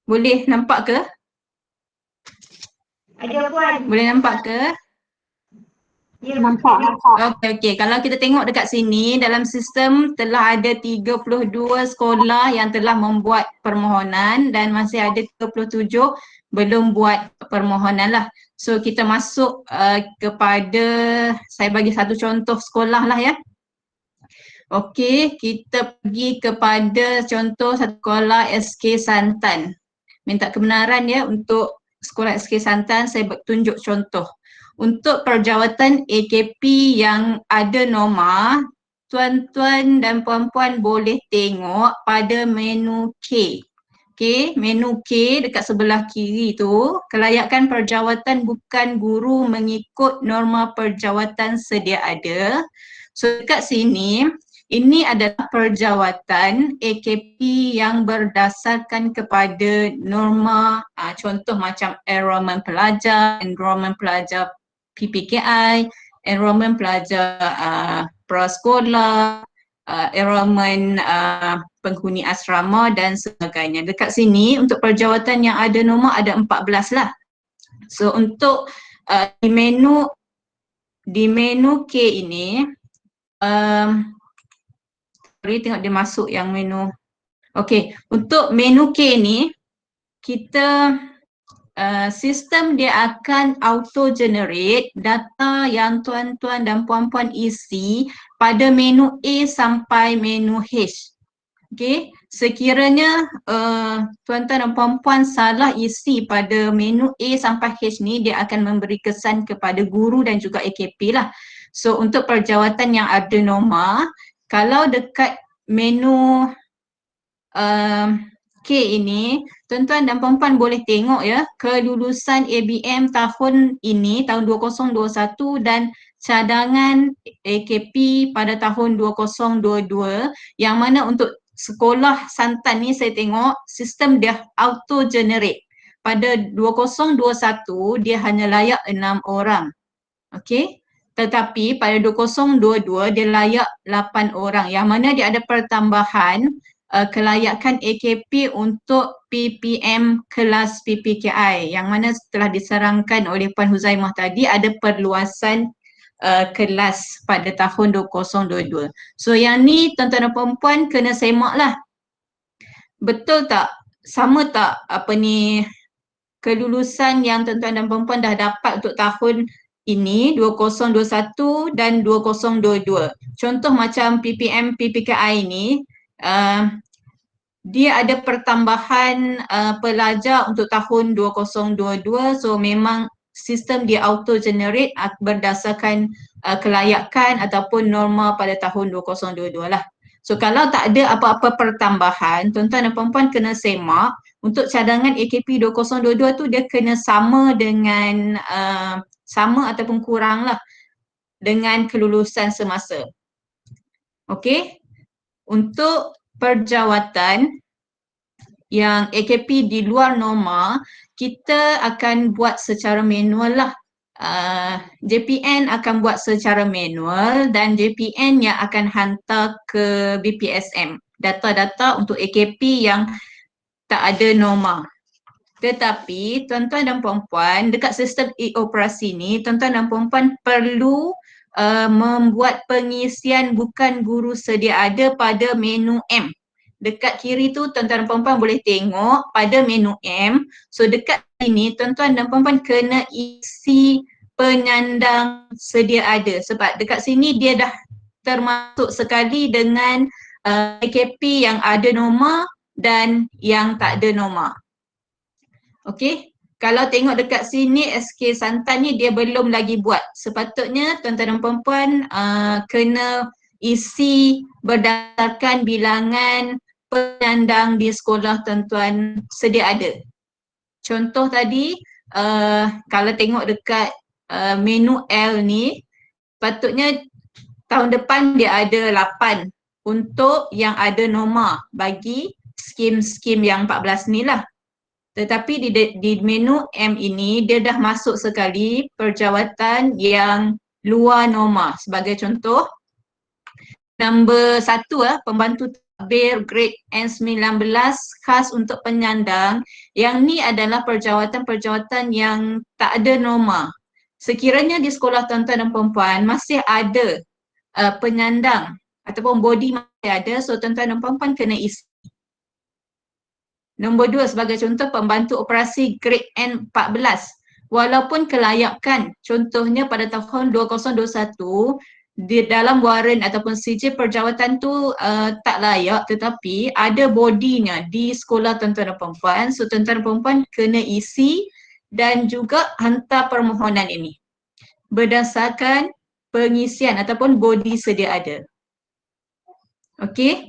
Boleh nampak ke? Ada Puan. Boleh nampak ke? Ya, nampak. Okey. Kalau kita tengok dekat sini, dalam sistem telah ada 32 sekolah yang telah membuat permohonan dan masih ada 37 belum buat permohonan lah. So kita masuk kepada, saya bagi satu contoh sekolah lah ya. Okey, kita pergi kepada contoh satu sekolah SK Santan. Minta kebenaran ya untuk sekolah SK Santan, saya tunjuk contoh. Untuk perjawatan AKP yang ada norma, tuan-tuan dan puan-puan boleh tengok pada menu K. Okey, menu K dekat sebelah kiri tu, kelayakan perjawatan bukan guru mengikut norma perjawatan sedia ada. So dekat sini, ini adalah perjawatan AKP yang berdasarkan kepada norma, contoh macam enrolment pelajar PPKI, enrolment pelajar prasekolah, enrolment penghuni asrama dan sebagainya. Dekat sini untuk perjawatan yang ada nombor ada 14 lah. So untuk di menu K ini, tengok dia masuk yang menu. Okey, untuk menu K ni kita sistem dia akan auto generate data yang tuan-tuan dan puan-puan isi pada menu A sampai menu H. Okey, sekiranya tuan-tuan dan puan-puan salah isi pada menu A sampai H ni, dia akan memberi kesan kepada guru dan juga AKP lah. So untuk perjawatan yang ada norma, kalau dekat menu K ini, tuan-tuan dan puan-puan boleh tengok ya, kelulusan ABM tahun ini, tahun 2021 dan cadangan AKP pada tahun 2022, yang mana untuk sekolah Santan ni saya tengok sistem dia auto generate. Pada 2021 dia hanya layak 6 orang. Okey. Tetapi pada 2022 dia layak 8 orang, yang mana dia ada pertambahan kelayakan AKP untuk PPM kelas PPKI, yang mana setelah diserangkan oleh Puan Huzaimah tadi ada perluasan kelas pada tahun 2022. So yang ni tuan-tuan dan puan-puan kena semak lah. Betul tak? Sama tak kelulusan yang tuan-tuan dan puan-puan dah dapat untuk tahun ini 2021 dan 2022. Contoh macam PPM PPKI ni, dia ada pertambahan pelajar untuk tahun 2022, so memang sistem dia auto generate berdasarkan kelayakan ataupun norma pada tahun 2022 lah. So kalau tak ada apa-apa pertambahan, tuan-tuan dan puan-puan kena semak untuk cadangan AKP 2022 tu dia kena sama dengan sama ataupun kurang lah dengan kelulusan semasa. Okey, untuk perjawatan yang AKP di luar norma, kita akan buat secara manual lah. JPN akan buat secara manual dan JPN yang akan hantar ke BPSM data-data untuk AKP yang tak ada norma. Tetapi tuan-tuan dan puan-puan, dekat sistem e-operasi ni, tuan-tuan dan puan-puan perlu membuat pengisian bukan guru sedia ada pada menu M. Dekat kiri tu tuan-tuan dan puan-puan boleh tengok pada menu M. So dekat sini tuan-tuan dan puan-puan kena isi penyandang sedia ada, sebab dekat sini dia dah termasuk sekali dengan AKP yang ada norma dan yang tak ada norma. Okey, kalau tengok dekat sini SK Santan ni dia belum lagi buat. Sepatutnya tuan-tuan dan puan-puan kena isi berdasarkan bilangan penyandang di sekolah tuan-tuan sedia ada. Contoh tadi, kalau tengok dekat menu L ni, patutnya tahun depan dia ada 8 untuk yang ada norma bagi skim-skim yang 14 ni lah. Tetapi di menu M ini dia dah masuk sekali perjawatan yang luar norma. Sebagai contoh, nombor 1 pembantu tadbir grade N19 khas untuk penyandang. Yang ni adalah perjawatan-perjawatan yang tak ada norma. Sekiranya di sekolah tuan-tuan dan puan-puan masih ada penyandang ataupun body masih ada, so tuan-tuan dan puan-puan kena isi. Nombor 2 sebagai contoh, pembantu operasi grade N14. Walaupun kelayakan, contohnya pada tahun 2021, di dalam waran ataupun CJ perjawatan tu tak layak, tetapi ada bodinya di sekolah tuan-tuan dan puan-puan. So tuan-tuan dan puan-puan kena isi dan juga hantar permohonan ini berdasarkan pengisian ataupun body sedia ada. Okey,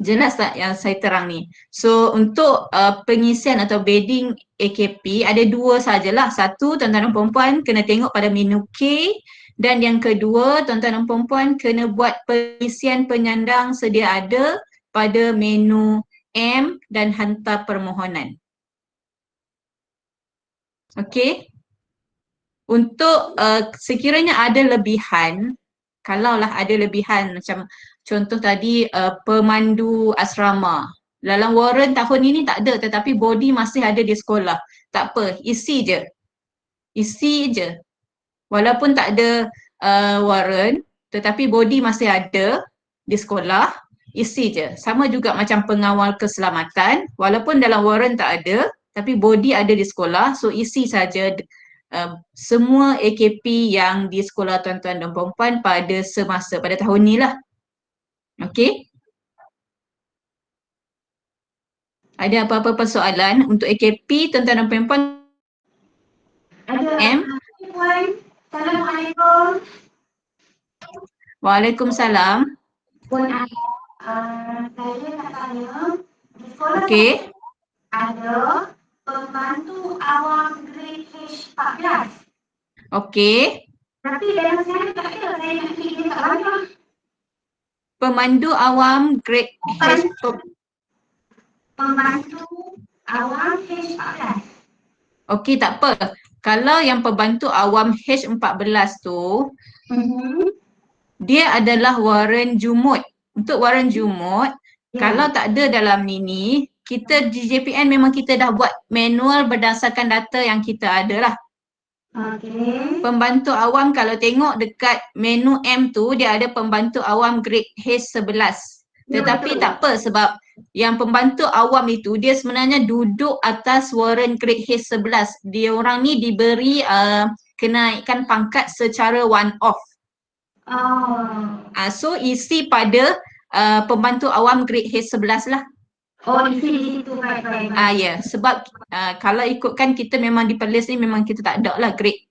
jelas tak yang saya terang ni? So untuk pengisian atau bedding AKP ada 2 sajalah. Satu, tuan-tuan dan puan-puan kena tengok pada menu K, dan yang kedua, tuan-tuan dan puan-puan kena buat pengisian penyandang sedia ada pada menu M dan hantar permohonan. Okey. Untuk sekiranya ada lebihan, Kalaulah ada lebihan macam contoh tadi pemandu asrama. Dalam warrant tahun ini tak ada tetapi body masih ada di sekolah. Tak apa, isi je. Isi je. Walaupun tak ada warrant tetapi body masih ada di sekolah, isi je. Sama juga macam pengawal keselamatan, walaupun dalam warrant tak ada tapi body ada di sekolah, so isi saja semua AKP yang di sekolah tuan-tuan dan puan-puan pada tahun ni lah. Okey? Ada apa-apa persoalan untuk AKP tuan-tuan dan puan-puan? Ada. Assalamualaikum. Waalaikumsalam. Puan saya nak tanya, di sekolah Okey. ada pembantu awam grade H14. Okey. Tapi dalam saya tak ada, saya nak pergi dekat mana? Pemandu awam grade H. Pembantu awam H14. Okey, tak apa. Kalau yang pembantu awam H14 tu, dia adalah warrant jumut. Untuk warrant jumut, kalau tak ada dalam ni, kita di JPN memang kita dah buat manual berdasarkan data yang kita ada lah. Okey. Pembantu awam kalau tengok dekat menu M tu, dia ada pembantu awam grade H11. Tetapi tak apa sebab yang pembantu awam itu dia sebenarnya duduk atas warrant grade H11. Dia orang ni diberi kenaikan pangkat secara one off. So isi pada pembantu awam grade H11 lah. Oh, isi di situ, baik. Ya, sebab kalau ikutkan kita memang di Perlis ni memang kita tak ada lah grade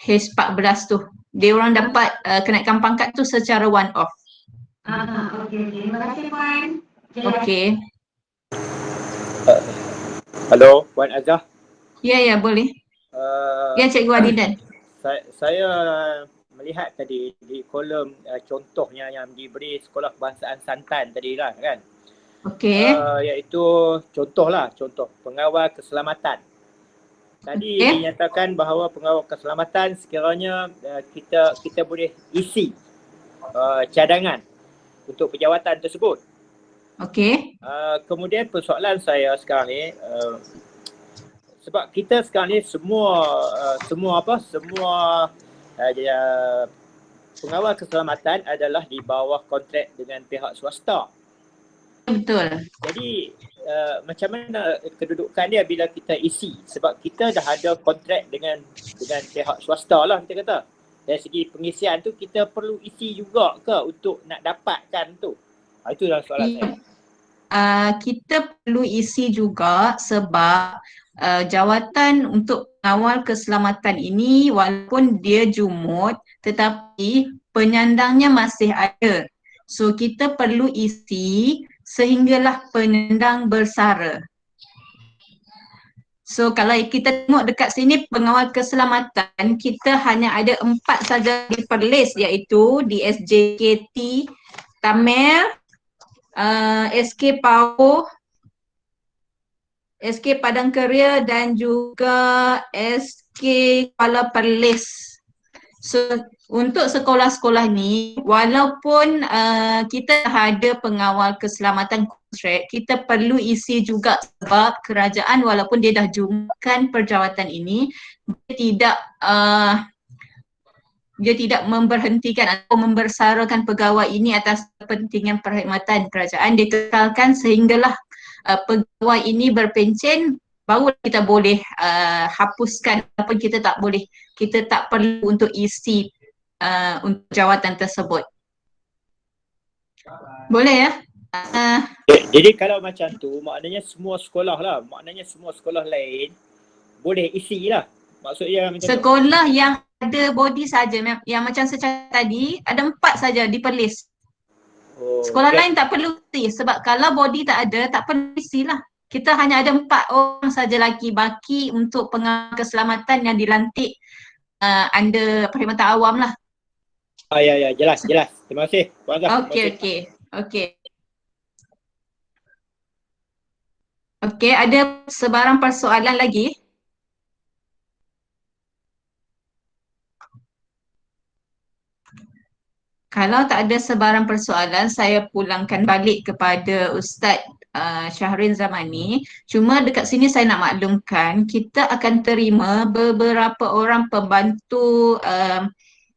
H14 tu. Dia orang dapat kenaikan pangkat tu secara one off. Okey. Terima kasih, Puan. Okey. Halo, Puan Azah. Ya, boleh. Ya, Cikgu Adidan. Saya melihat tadi di kolom contohnya yang diberi Sekolah Kebangsaan Santan tadi lah kan. Okey. Iaitu contoh pengawal keselamatan. Tadi dinyatakan bahawa pengawal keselamatan sekiranya kita boleh isi cadangan untuk pejawatan tersebut. Okey. Kemudian persoalan saya sekarang ni, sebab kita sekarang ni semua pengawal keselamatan adalah di bawah kontrak dengan pihak swasta. Betul. Jadi macam mana kedudukan dia bila kita isi, sebab kita dah ada kontrak dengan pihak swasta lah kita kata. Dari segi pengisian tu kita perlu isi juga ke untuk nak dapatkan tu? Itu adalah soalan saya. Kita perlu isi juga sebab jawatan untuk pengawal keselamatan ini walaupun dia jumut tetapi penyandangnya masih ada. So kita perlu isi sehinggalah penyandang bersara. So kalau kita tengok dekat sini pengawal keselamatan kita hanya ada 4 saja di Perlis iaitu di SJKT Tamil, SK PAO, SK Padang Keria dan juga SK Kuala Perlis. So untuk sekolah-sekolah ni walaupun kita ada pengawal keselamatan kontrak, kita perlu isi juga sebab kerajaan walaupun dia dah jumkan perjawatan ini, dia tidak memberhentikan atau membersarakan pegawai ini atas kepentingan perkhidmatan kerajaan. Dia kekalkan sehinggalah pegawai ini berpencen, baru kita boleh hapuskan ataupun kita tak perlu untuk isi untuk jawatan tersebut. Boleh ya? Jadi kalau macam tu maknanya semua sekolah lah, semua sekolah lain boleh isi lah. Maksudnya sekolah yang ada body saja, yang macam saya cakap tadi ada 4 saja di Perlis. Sekolah lain tak perlu isi sebab kalau body tak ada tak perlu isi lah. Kita hanya ada 4 orang saja lagi baki untuk pengawal keselamatan yang dilantik under perkhidmatan awam lah. Ya, jelas. Terima kasih. Okey, ada sebarang persoalan lagi? Kalau tak ada sebarang persoalan, saya pulangkan balik kepada Ustaz Syahrin Zamani. Cuma dekat sini saya nak maklumkan, kita akan terima beberapa orang pembantu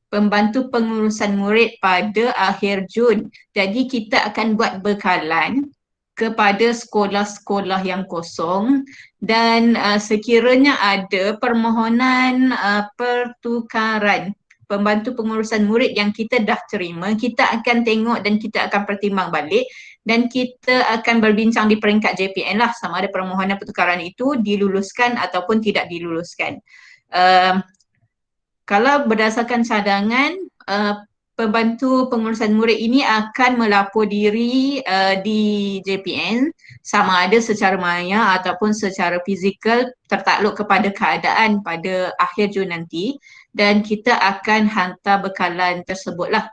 pembantu pengurusan murid pada akhir Jun. Jadi kita akan buat bekalan kepada sekolah-sekolah yang kosong dan sekiranya ada permohonan pertukaran pembantu pengurusan murid yang kita dah terima, kita akan tengok dan kita akan pertimbang balik dan kita akan berbincang di peringkat JPN lah sama ada permohonan pertukaran itu diluluskan ataupun tidak diluluskan. Kalau berdasarkan cadangan, pembantu pengurusan murid ini akan melapor diri di JPN sama ada secara maya ataupun secara fizikal tertakluk kepada keadaan pada akhir Jun nanti dan kita akan hantar bekalan tersebutlah.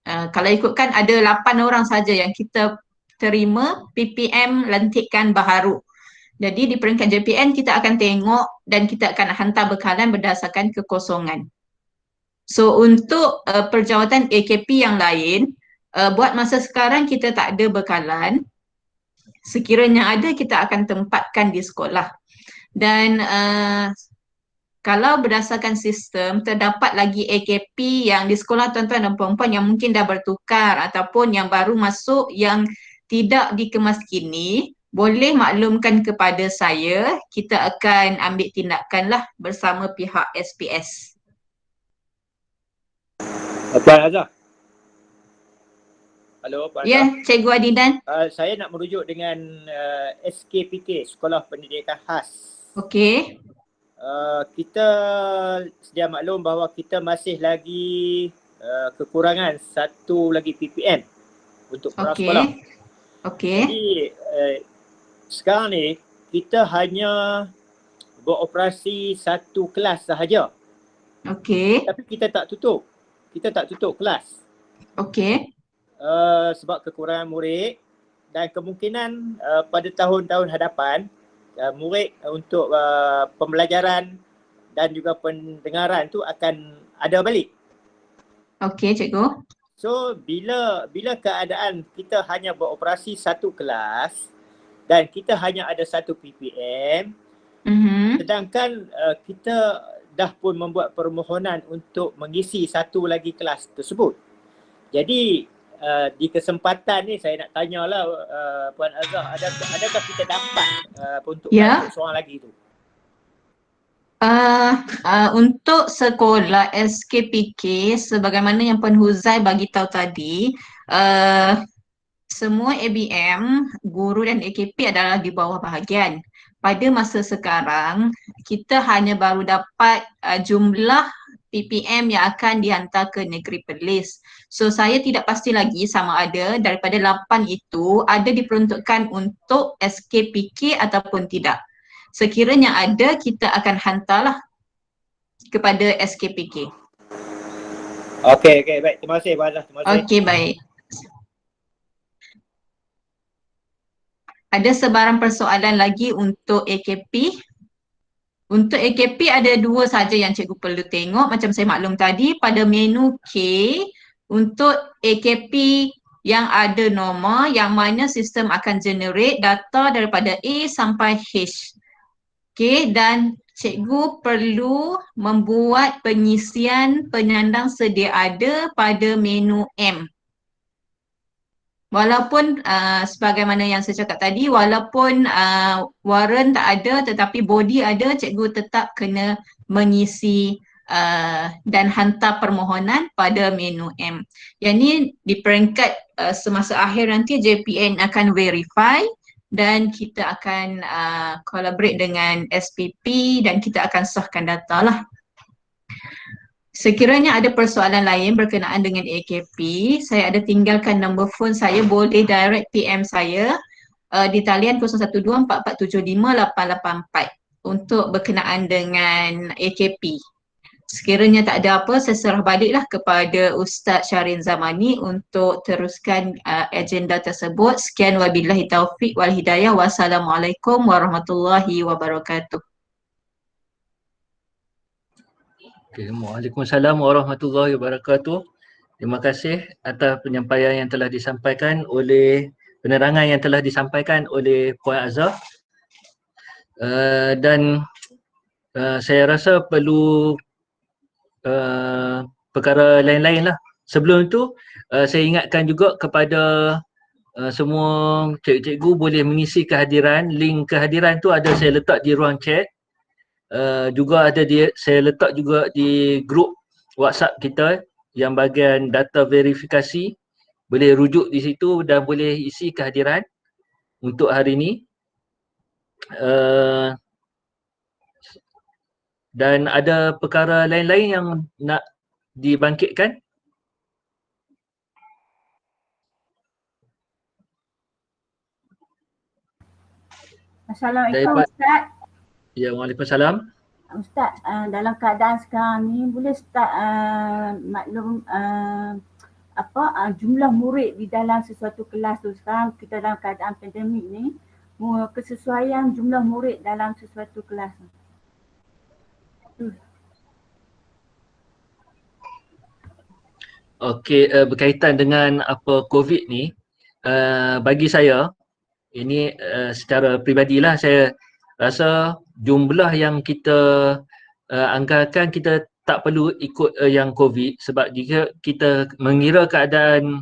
Kalau ikutkan ada 8 orang saja yang kita terima PPM lantikan baharu. Jadi di peringkat JPN kita akan tengok dan kita akan hantar bekalan berdasarkan kekosongan. So untuk perjawatan AKP yang lain, buat masa sekarang kita tak ada bekalan. Sekiranya ada kita akan tempatkan di sekolah. Dan kalau berdasarkan sistem terdapat lagi AKP yang di sekolah tuan-tuan dan puan-puan yang mungkin dah bertukar ataupun yang baru masuk yang tidak dikemas kini, boleh maklumkan kepada saya, kita akan ambil tindakan lah bersama pihak SPS. Puan Azhar. Halo Puan Azhar. Ya, Cikgu Adidan. Saya nak merujuk dengan SKPK, Sekolah Pendidikan Khas. Okey. Kita sedia maklum bahawa kita masih lagi kekurangan satu lagi PPM untuk sekolah. Okey. Jadi sekarang ni kita hanya beroperasi satu kelas sahaja. Okey. Tapi kita tak tutup. Kita tak tutup kelas. Okey. Sebab kekurangan murid dan kemungkinan pada tahun-tahun hadapan murid untuk pembelajaran dan juga pendengaran tu akan ada balik. Okey, cikgu. So bila keadaan kita hanya beroperasi satu kelas dan kita hanya ada satu PPM, sedangkan kita dah pun membuat permohonan untuk mengisi satu lagi kelas tersebut. Jadi di kesempatan ni saya nak tanyalah Puan Azhar, adakah kita dapat untuk seorang lagi tu? Untuk sekolah SKPK sebagaimana yang Puan Huzai bagi tahu tadi, semua ABM, guru dan AKP adalah di bawah bahagian. Pada masa sekarang kita hanya baru dapat jumlah PPM yang akan dihantar ke Negeri Perlis. So saya tidak pasti lagi sama ada daripada 8 itu ada diperuntukkan untuk SKPK ataupun tidak. Sekiranya ada, kita akan hantarlah kepada SKPK. Okey, baik. Terima kasih Puan Azhar. Terima kasih. Okey, baik. Ada sebarang persoalan lagi untuk AKP? Untuk AKP ada 2 saja yang cikgu perlu tengok. Macam saya maklum tadi, pada menu K untuk AKP yang ada norma yang mana sistem akan generate data daripada A sampai H. Okay, dan cikgu perlu membuat pengisian penyandang sedia ada pada menu M. Walaupun sebagaimana yang saya cakap tadi, walaupun warrant tak ada tetapi body ada, cikgu tetap kena mengisi dan hantar permohonan pada menu M. Yang ni di peringkat semasa akhir nanti JPN akan verify dan kita akan collaborate dengan SPP dan kita akan sahkan data lah. Sekiranya ada persoalan lain berkenaan dengan AKP, saya ada tinggalkan nombor phone saya, boleh direct PM saya di talian 0124475884 untuk berkenaan dengan AKP. Sekiranya tak ada apa, saya serah baliklah kepada Ustaz Syahrin Zamani untuk teruskan agenda tersebut. Sekian wabillahi taufiq wal hidayah. Wassalamualaikum warahmatullahi wabarakatuh. Okay, Waalaikumsalam warahmatullahi wabarakatuh. Terima kasih atas penyampaian yang telah disampaikan oleh penerangan yang telah disampaikan oleh Puan Azhar. Dan saya rasa perlu perkara lain-lain lah. Sebelum itu saya ingatkan juga kepada semua cikgu-cikgu boleh mengisi kehadiran. Link kehadiran tu ada saya letak di ruang chat. Juga ada saya letak juga di grup WhatsApp kita yang bahagian data verifikasi. Boleh rujuk di situ dan boleh isi kehadiran untuk hari ini. Dan ada perkara lain-lain yang nak dibangkitkan? Assalamualaikum Ustaz. Ya, waalaikumsalam. Ustaz, dalam keadaan sekarang ni boleh Ustaz maklum jumlah murid di dalam sesuatu kelas tu. Sekarang kita dalam keadaan pandemik ni, kesesuaian jumlah murid dalam sesuatu kelas. Okey, berkaitan dengan COVID ni, bagi saya ini secara peribadilah, saya rasa jumlah yang kita anggarkan kita tak perlu ikut yang COVID, sebab jika kita mengira keadaan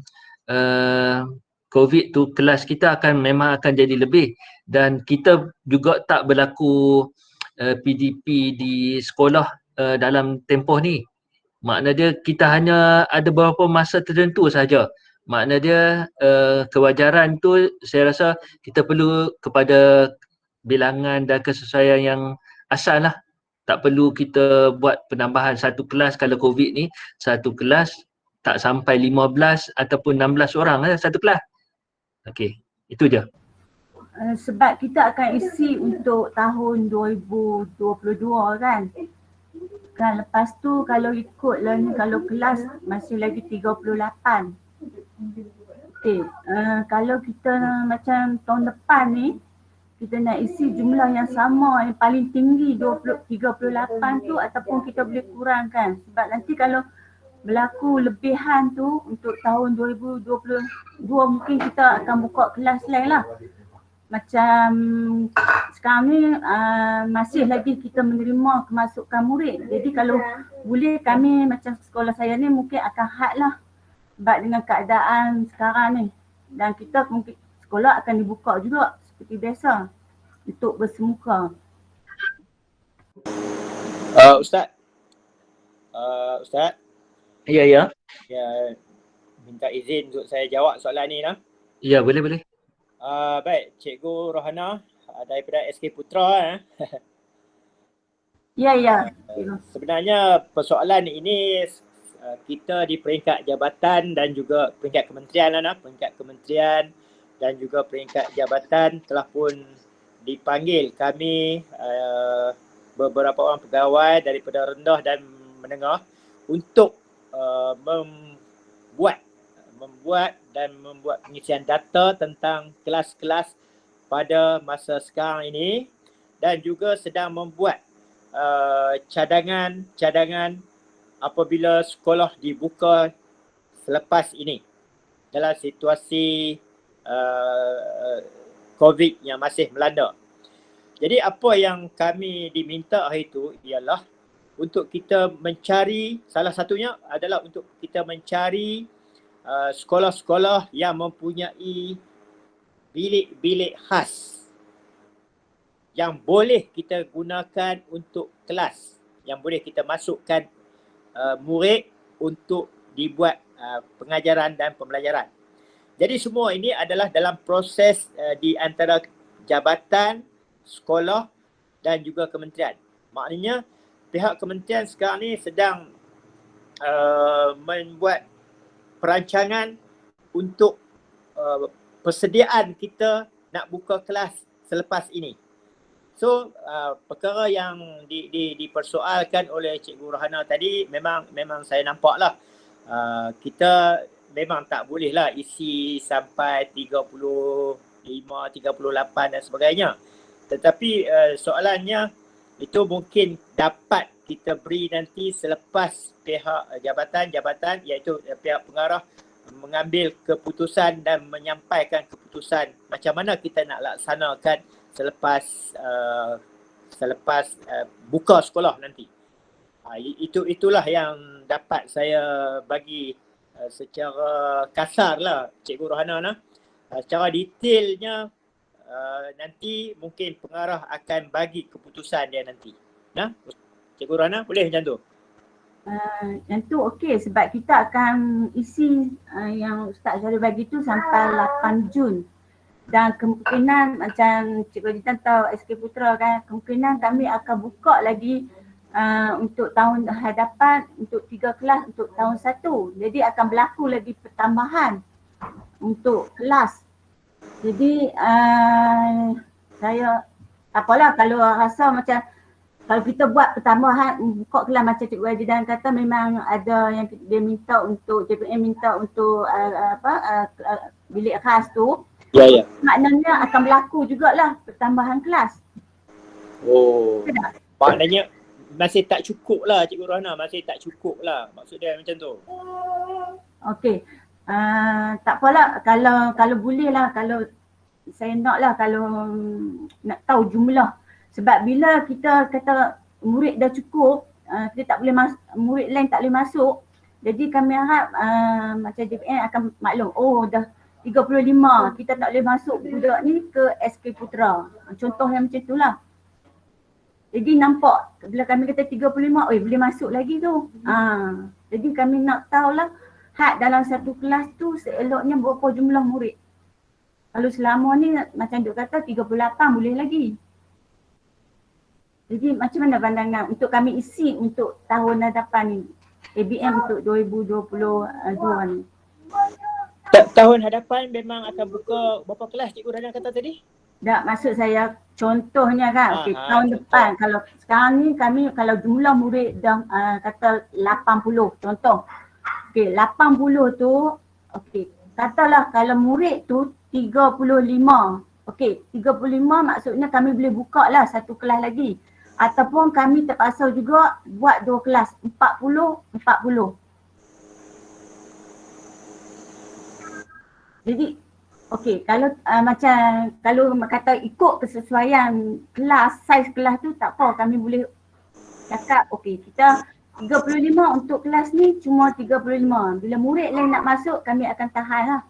COVID tu, kelas kita memang akan jadi lebih, dan kita juga tak berlaku PDP di sekolah dalam tempoh ni. Makna dia kita hanya ada beberapa masa tertentu saja. Makna dia kewajaran tu saya rasa kita perlu kepada bilangan dan kesesuaian yang asal lah. Tak perlu kita buat penambahan satu kelas. Kalau COVID ni satu kelas tak sampai 15 ataupun 16 orang lah satu kelas. Okey, itu je. Sebab kita akan isi untuk tahun 2022 kan. Kan lepas tu kalau ikutlah ni, kalau kelas masih lagi 38. Okey, kalau kita macam tahun depan ni kita nak isi jumlah yang sama, yang paling tinggi 38 tu, ataupun kita boleh kurangkan. Sebab nanti kalau berlaku lebihan tu untuk tahun 2022 mungkin kita akan buka kelas lain lah. Macam sekarang ni masih lagi kita menerima kemasukan murid. Jadi kalau boleh kami macam sekolah saya ni mungkin akan had lah. Sebab dengan keadaan sekarang ni. Dan kita mungkin sekolah akan dibuka juga seperti biasa untuk bersemuka. Ustaz. Ustaz. Ya. Ya, minta izin untuk saya jawab soalan ni lah. Ya, boleh. Baik, Cikgu Rohana daripada SK Putra. Ya. Sebenarnya persoalan ini kita di peringkat jabatan dan juga peringkat kementerian peringkat kementerian dan juga peringkat jabatan telah pun dipanggil kami beberapa orang pegawai daripada rendah dan menengah untuk membuat pengisian data tentang kelas-kelas pada masa sekarang ini, dan juga sedang membuat cadangan apabila sekolah dibuka selepas ini dalam situasi COVID yang masih melanda. Jadi apa yang kami diminta hari itu ialah untuk kita mencari, salah satunya adalah untuk kita mencari sekolah-sekolah yang mempunyai bilik-bilik khas yang boleh kita gunakan untuk kelas, yang boleh kita masukkan murid untuk dibuat pengajaran dan pembelajaran. Jadi semua ini adalah dalam proses di antara jabatan, sekolah dan juga kementerian. Maknanya pihak kementerian sekarang ni sedang membuat perancangan untuk persediaan kita nak buka kelas selepas ini. So perkara yang dipersoalkan oleh Cikgu Rohana tadi memang saya nampaklah kita memang tak boleh lah isi sampai 35, 38 dan sebagainya. Tetapi soalannya itu mungkin dapat kita beri nanti selepas pihak jabatan iaitu pihak pengarah mengambil keputusan dan menyampaikan keputusan macam mana kita nak laksanakan selepas buka sekolah nanti. Itulah yang dapat saya bagi secara kasar lah Cikgu Rohana. Secara detailnya nanti mungkin pengarah akan bagi keputusan dia nanti. Cikgu Rohana boleh macam tu? Yang tu okey sebab kita akan isi yang Ustaz Syaril bagi tu sampai 8 Jun. Dan kemungkinan macam Cikgu Adidan tahu SK Putra kan, kemungkinan kami akan buka lagi untuk tahun hadapan untuk 3 kelas untuk tahun 1. Jadi akan berlaku lagi pertambahan untuk kelas. Jadi saya apalah kalau rasa macam kalau kita buat pertambahan buka kelas macam Cikgu Adidan kata memang ada yang dia minta untuk JPM minta untuk bilik khas tu. Ya. Maknanya akan berlaku jugalah pertambahan kelas. Oh. Maknanya masih tak cukup lah Cikgu Rohana, masih tak cukup lah maksud dia macam tu. Okey. Tak apalah kalau boleh lah, kalau saya nak lah kalau nak tahu jumlah. Sebab bila kita kata murid dah cukup, kita tak boleh murid lain tak boleh masuk. Jadi kami harap macam JPM akan maklum, oh dah 35, kita tak boleh masuk budak ni ke SK Putra. Contoh yang macam tu lah. Jadi nampak bila kami kata 35, boleh masuk lagi tu. Jadi kami nak tahulah had dalam satu kelas tu seeloknya berapa jumlah murid. Kalau selama ni macam duk kata 38 boleh lagi. Jadi macam mana pandangan untuk kami isi untuk tahun hadapan ni? ABM untuk 2022 ni. Tahun hadapan memang akan buka berapa kelas Cikgu Rohana kata tadi? Tak, maksud saya contohnya kan, tahun depan kalau sekarang ni kami kalau jumlah murid dah kata 80 contoh. 80 tu, katalah kalau murid tu 35. 35 maksudnya kami boleh buka lah satu kelas lagi. Ataupun kami terpaksa juga buat 2 kelas, 40. Jadi kalau macam kalau kata ikut kesesuaian kelas, saiz kelas tu tak apa, kami boleh cakap kita 35 untuk kelas ni cuma 35. Bila murid lain nak masuk kami akan tahan lah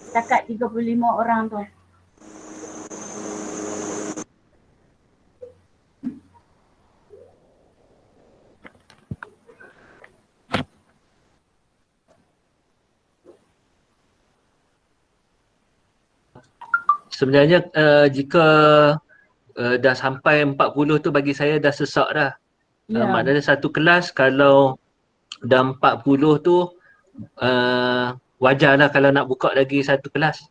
setakat 35 orang tu. Sebenarnya jika dah sampai 40 tu bagi saya dah sesak dah. Maknanya satu kelas kalau dah 40 tu wajarlah kalau nak buka lagi satu kelas.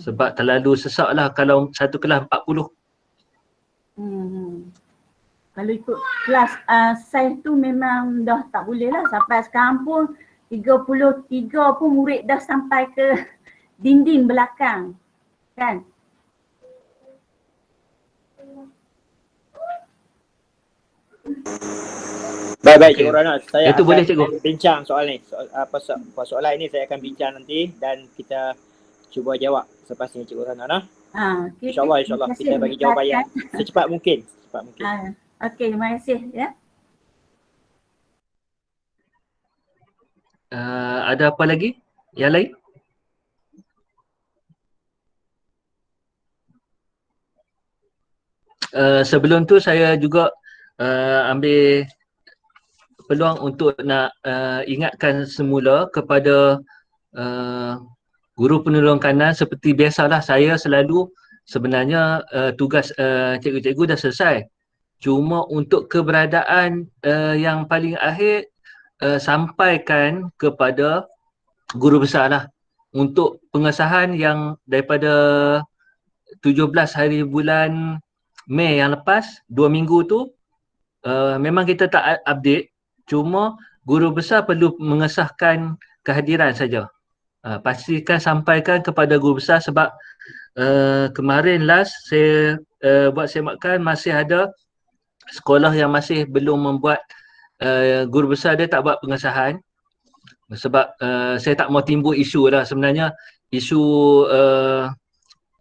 Sebab terlalu sesak lah kalau satu kelas 40. Kalau ikut kelas saiz tu memang dah tak boleh lah. Sampai sekarang pun 33 pun murid dah sampai ke dinding belakang. Kan? Baik Cikgu Rohana, saya itu akan boleh Cikgu bincang soal ni. Soalan ini saya akan bincang nanti dan kita cuba jawab selepas ini Cikgu Rohana. InsyaAllah kita bagi jawapan yang secepat mungkin. Okey, terima kasih ya. Ada apa lagi? Yang lain? Sebelum tu saya juga ambil peluang untuk nak ingatkan semula kepada guru penolong kanan seperti biasalah saya selalu sebenarnya tugas cikgu-cikgu dah selesai. Cuma untuk keberadaan yang paling akhir sampaikan kepada guru besar lah untuk pengesahan yang daripada 17 hari bulan Mei yang lepas, 2 minggu tu memang kita tak update, cuma guru besar perlu mengesahkan kehadiran saja. Pastikan sampaikan kepada guru besar sebab kemarin last saya buat semakan masih ada sekolah yang masih belum membuat guru besar dia tak buat pengesahan sebab saya tak mau timbul isu lah sebenarnya. Isu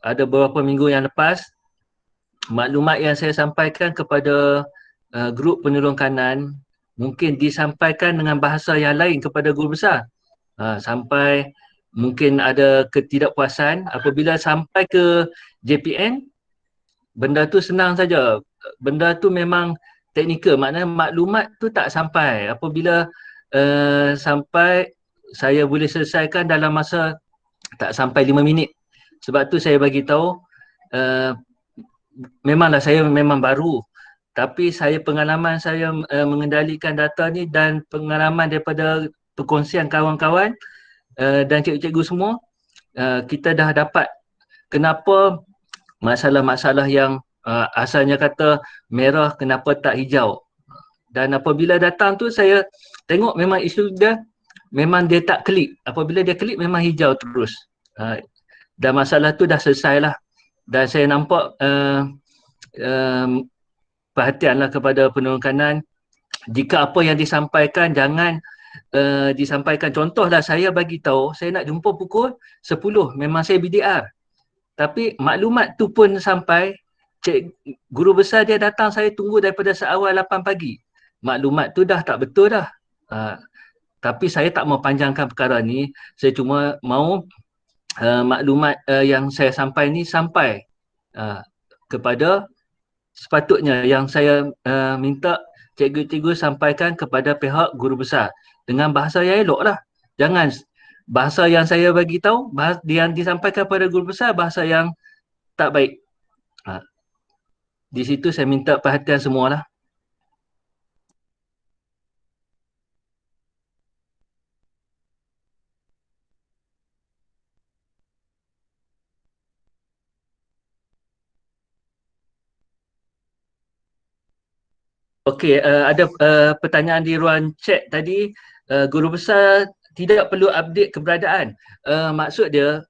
ada beberapa minggu yang lepas, maklumat yang saya sampaikan kepada grup penolong kanan mungkin disampaikan dengan bahasa yang lain kepada guru besar. Sampai mungkin ada ketidakpuasan. Apabila sampai ke JPN, benda tu senang saja. Benda tu memang teknikal, maknanya maklumat tu tak sampai. Apabila sampai, saya boleh selesaikan dalam masa tak sampai 5 minit. Sebab tu saya bagi tahu, memanglah saya memang baru, tapi pengalaman saya mengendalikan data ni dan pengalaman daripada perkongsian kawan-kawan dan cikgu-cikgu semua, kita dah dapat kenapa masalah-masalah yang asalnya kata merah kenapa tak hijau. Dan apabila datang tu saya tengok memang isu dia memang dia tak klik. Apabila dia klik memang hijau terus. Dan masalah tu dah selesai lah. Dan saya nampak perhatianlah kepada penolong kanan. Jika apa yang disampaikan jangan disampaikan. Contohlah saya bagi tahu saya nak jumpa pukul 10, memang saya BDR. Tapi maklumat tu pun sampai, guru besar dia datang saya tunggu daripada seawal 8 pagi. Maklumat tu dah tak betul dah. Tapi saya tak mau panjangkan perkara ni, saya cuma mau maklumat yang saya sampai ni sampai kepada sepatutnya yang saya minta cikgu-cikgu sampaikan kepada pihak guru besar dengan bahasa yang elok lah. Jangan bahasa yang saya bagi tahu, yang disampaikan kepada guru besar bahasa yang tak baik. Di situ saya minta perhatian semualah. Okey, ada pertanyaan di ruang chat tadi, guru besar tidak perlu update keberadaan. Maksud dia,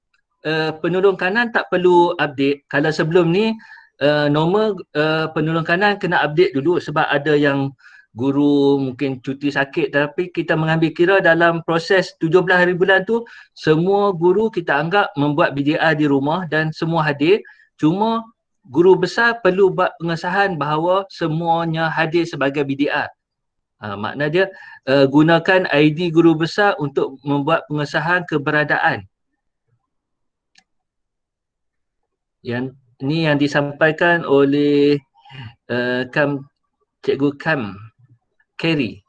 penolong kanan tak perlu update. Kalau sebelum ni, normal penolong kanan kena update dulu sebab ada yang guru mungkin cuti sakit, tapi kita mengambil kira dalam proses 17 hari bulan tu, semua guru kita anggap membuat BDR di rumah dan semua hadir. Cuma guru besar perlu buat pengesahan bahawa semuanya hadir sebagai BDR. Makna dia gunakan ID guru besar untuk membuat pengesahan keberadaan. Yang ini yang disampaikan oleh Cikgu Kerry.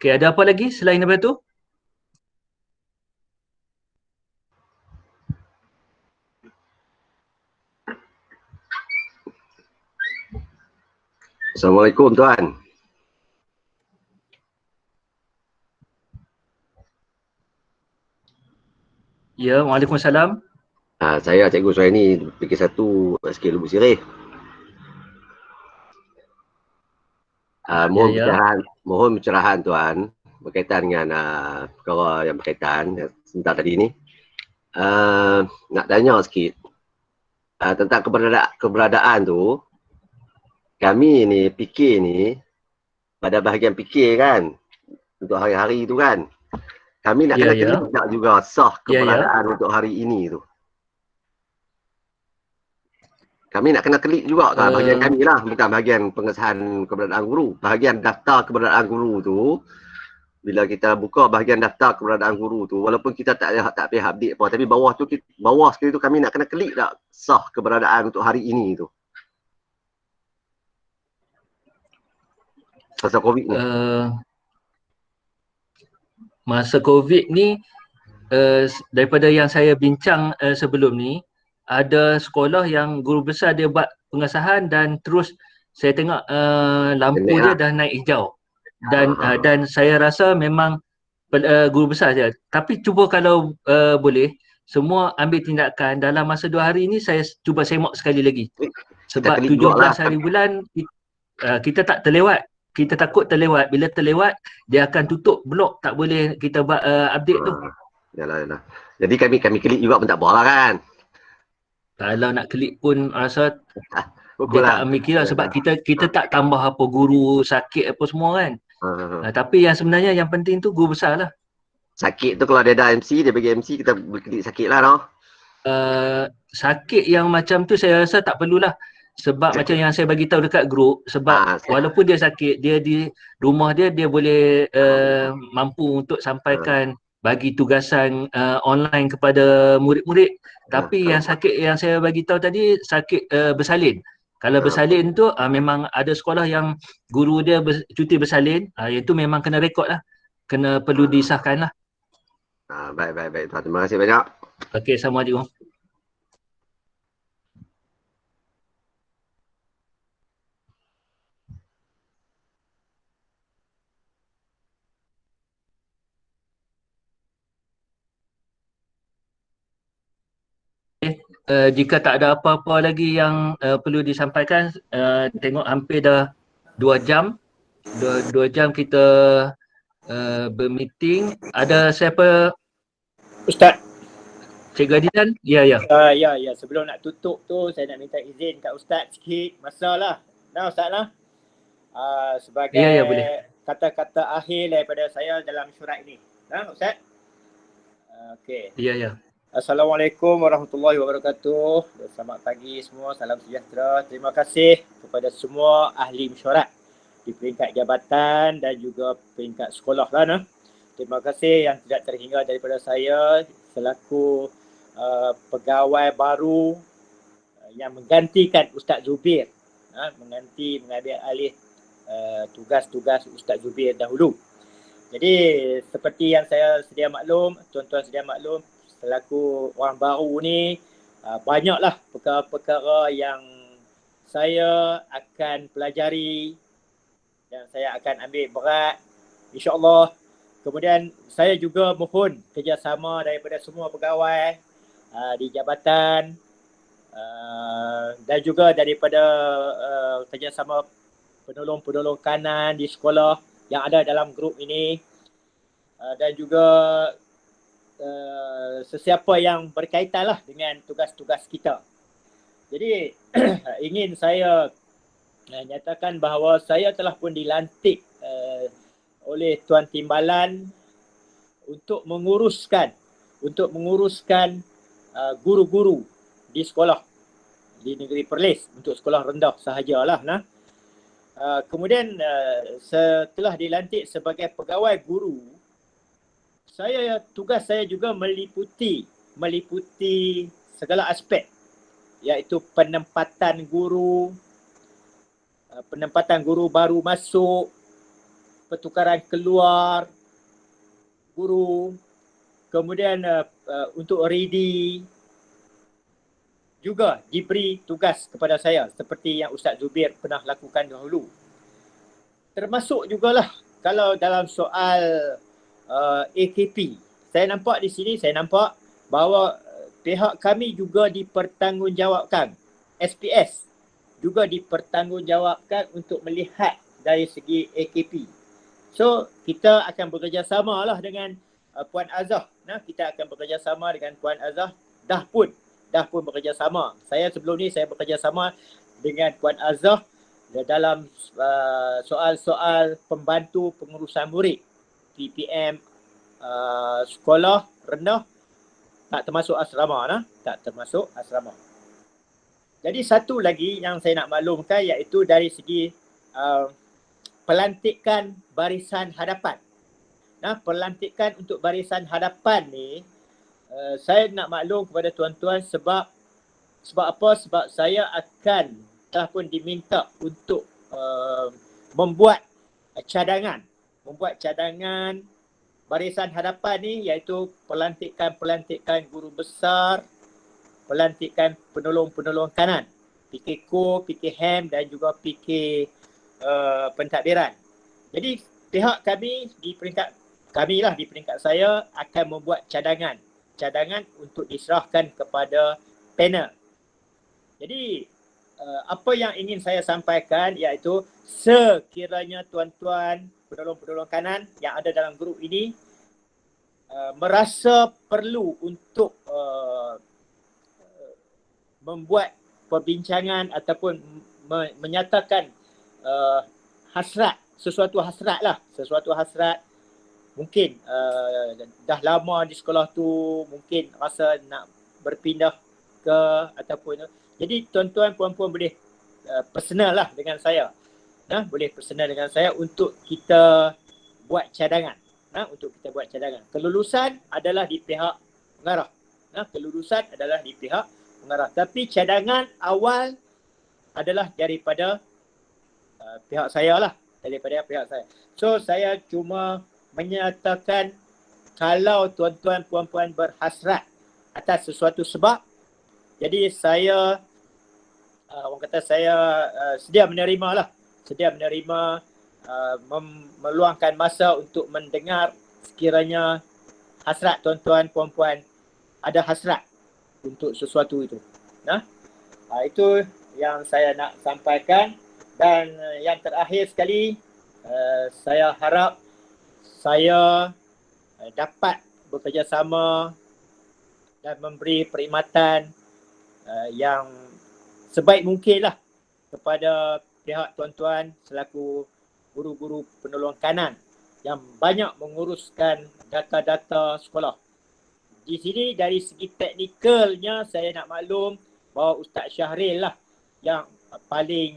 Okey, ada apa lagi selain daripada tu? Assalamualaikum Tuan. Ya, Waalaikumsalam. Saya Cikgu Suhaini PK1 SK Lubuk Sirih. Mohon pencerahan Tuan berkaitan dengan perkara yang berkaitan sebentar tadi ni. Nak tanya sikit tentang keberadaan tu. Kami ni fikir ni pada bahagian fikir kan untuk hari-hari tu kan. Kami nak kena kena juga sah keberadaan untuk hari ini tu. Kami nak kena klik juga kan bahagian kami lah, bukan bahagian pengesahan keberadaan guru. Bahagian daftar keberadaan guru tu, bila kita buka bahagian daftar keberadaan guru tu, walaupun kita tak payah update apa, tapi bawah sekali tu kami nak kena klik tak sah keberadaan untuk hari ini tu. Masa COVID ni. Masa COVID ni, daripada yang saya bincang sebelum ni, ada sekolah yang guru besar dia buat pengesahan dan terus saya tengok lampu dia dah naik hijau. Dan saya rasa memang guru besar saja. Tapi cuba kalau boleh, semua ambil tindakan dalam masa 2 hari ni saya cuba semak sekali lagi. Sebab 17 hari bulan kita tak terlewat. Kita takut terlewat. Bila terlewat, dia akan tutup blok. Tak boleh kita buat update tu. Yalah. Jadi kami klik juga pun tak apa lah kan. Kalau nak klik pun rasa Pukul dia tak lah. ambil kira sebab kita tak tambah apa guru sakit apa semua kan. Tapi yang sebenarnya yang penting tu guru besar lah. Sakit tu kalau dia ada MC, dia bagi MC, kita berkedik sakit lah no. Sakit yang macam tu saya rasa tak perlulah. Sebab macam yang saya bagi tahu dekat grup, sebab walaupun dia sakit, dia di rumah dia boleh mampu untuk sampaikan, bagi tugasan online kepada murid-murid. Tapi yang sakit yang saya bagi tahu tadi sakit bersalin. Kalau bersalin tu memang ada sekolah yang guru dia cuti bersalin, itu memang kena rekod lah. Kena perlu disahkan lah. Baik. Terima kasih banyak. Okey, Assalamualaikum. Jika tak ada apa-apa lagi yang perlu disampaikan, tengok hampir dah 2 jam. 2 jam kita bermeeting. Ada siapa? Ustaz. Cikgu Adidan? Ya. Ya. Sebelum nak tutup tu, saya nak minta izin kat Ustaz sikit. Masa lah. Nah Ustaz lah. Sebagai boleh. Kata-kata akhir daripada saya dalam syurat ini. Nah Ustaz? Okey. Ya. Assalamualaikum warahmatullahi wabarakatuh. Selamat pagi semua, salam sejahtera. Terima kasih kepada semua ahli mesyuarat di peringkat jabatan dan juga peringkat sekolah lah. Nah. Terima kasih yang tidak terhingga daripada saya selaku pegawai baru yang menggantikan Ustaz Zubir, mengambil alih tugas-tugas Ustaz Zubir dahulu. Jadi seperti yang saya sedia maklum, tuan-tuan sedia maklum, selaku orang baru ni, banyaklah perkara-perkara yang saya akan pelajari dan saya akan ambil berat, insya-Allah. Kemudian saya juga mohon kerjasama daripada semua pegawai di jabatan dan juga daripada kerjasama penolong-penolong kanan di sekolah yang ada dalam grup ini, dan juga sesiapa yang berkaitan lah dengan tugas-tugas kita. Jadi ingin saya nyatakan bahawa saya telah pun dilantik oleh Tuan Timbalan untuk menguruskan guru-guru di sekolah di negeri Perlis untuk sekolah rendah sahajalah. Kemudian setelah dilantik sebagai pegawai guru, tugas saya juga meliputi segala aspek, iaitu penempatan guru baru masuk, pertukaran keluar guru, kemudian untuk ready juga diberi tugas kepada saya seperti yang Ustaz Zubir pernah lakukan dahulu. Termasuk jugalah kalau dalam soal AKP, saya nampak di sini, bahawa pihak kami juga dipertanggungjawabkan, SPS juga dipertanggungjawabkan untuk melihat dari segi AKP. So kita akan bekerjasama lah dengan Puan Azah. Kita akan bekerjasama dengan Puan Azah. Dah pun bekerjasama. Sebelum ni saya bekerjasama dengan Puan Azah dalam soal-soal pembantu pengurusan murid, PPM sekolah rendah, tak termasuk asrama. Jadi satu lagi yang saya nak maklumkan, iaitu dari segi pelantikan barisan hadapan. Pelantikan untuk barisan hadapan ni, saya nak maklum kepada tuan-tuan sebab apa? Sebab saya telah pun diminta untuk membuat cadangan barisan hadapan ni, iaitu pelantikan guru besar, pelantikan penolong-penolong kanan, PK Ko, PK Ham dan juga PK pentadbiran. Jadi pihak kami di peringkat saya akan membuat cadangan untuk diserahkan kepada panel. Jadi apa yang ingin saya sampaikan, iaitu sekiranya tuan-tuan penolong-penolong kanan yang ada dalam grup ini merasa perlu untuk membuat perbincangan ataupun menyatakan hasrat, sesuatu hasrat mungkin dah lama di sekolah tu, mungkin rasa nak berpindah ke ataupun jadi tuan-tuan puan-puan boleh personal lah dengan saya. Boleh personal dengan saya untuk kita buat cadangan. Untuk kita buat cadangan. Kelulusan adalah di pihak pengarah. Kelulusan adalah di pihak pengarah. Tapi cadangan awal adalah daripada pihak saya lah. Daripada pihak saya. So saya cuma menyatakan kalau tuan-tuan puan-puan berhasrat atas sesuatu sebab, jadi saya orang kata saya sedia menerima lah. Sedia menerima meluangkan masa untuk mendengar sekiranya hasrat tuan-tuan puan-puan ada hasrat untuk sesuatu itu. Itu yang saya nak sampaikan. Dan yang terakhir sekali, saya harap saya dapat bekerjasama dan memberi perkhidmatan yang sebaik mungkin lah kepada pihak tuan-tuan selaku guru-guru penolong kanan yang banyak menguruskan data-data sekolah. Di sini dari segi teknikalnya saya nak maklum bahawa Ustaz Syahril lah yang paling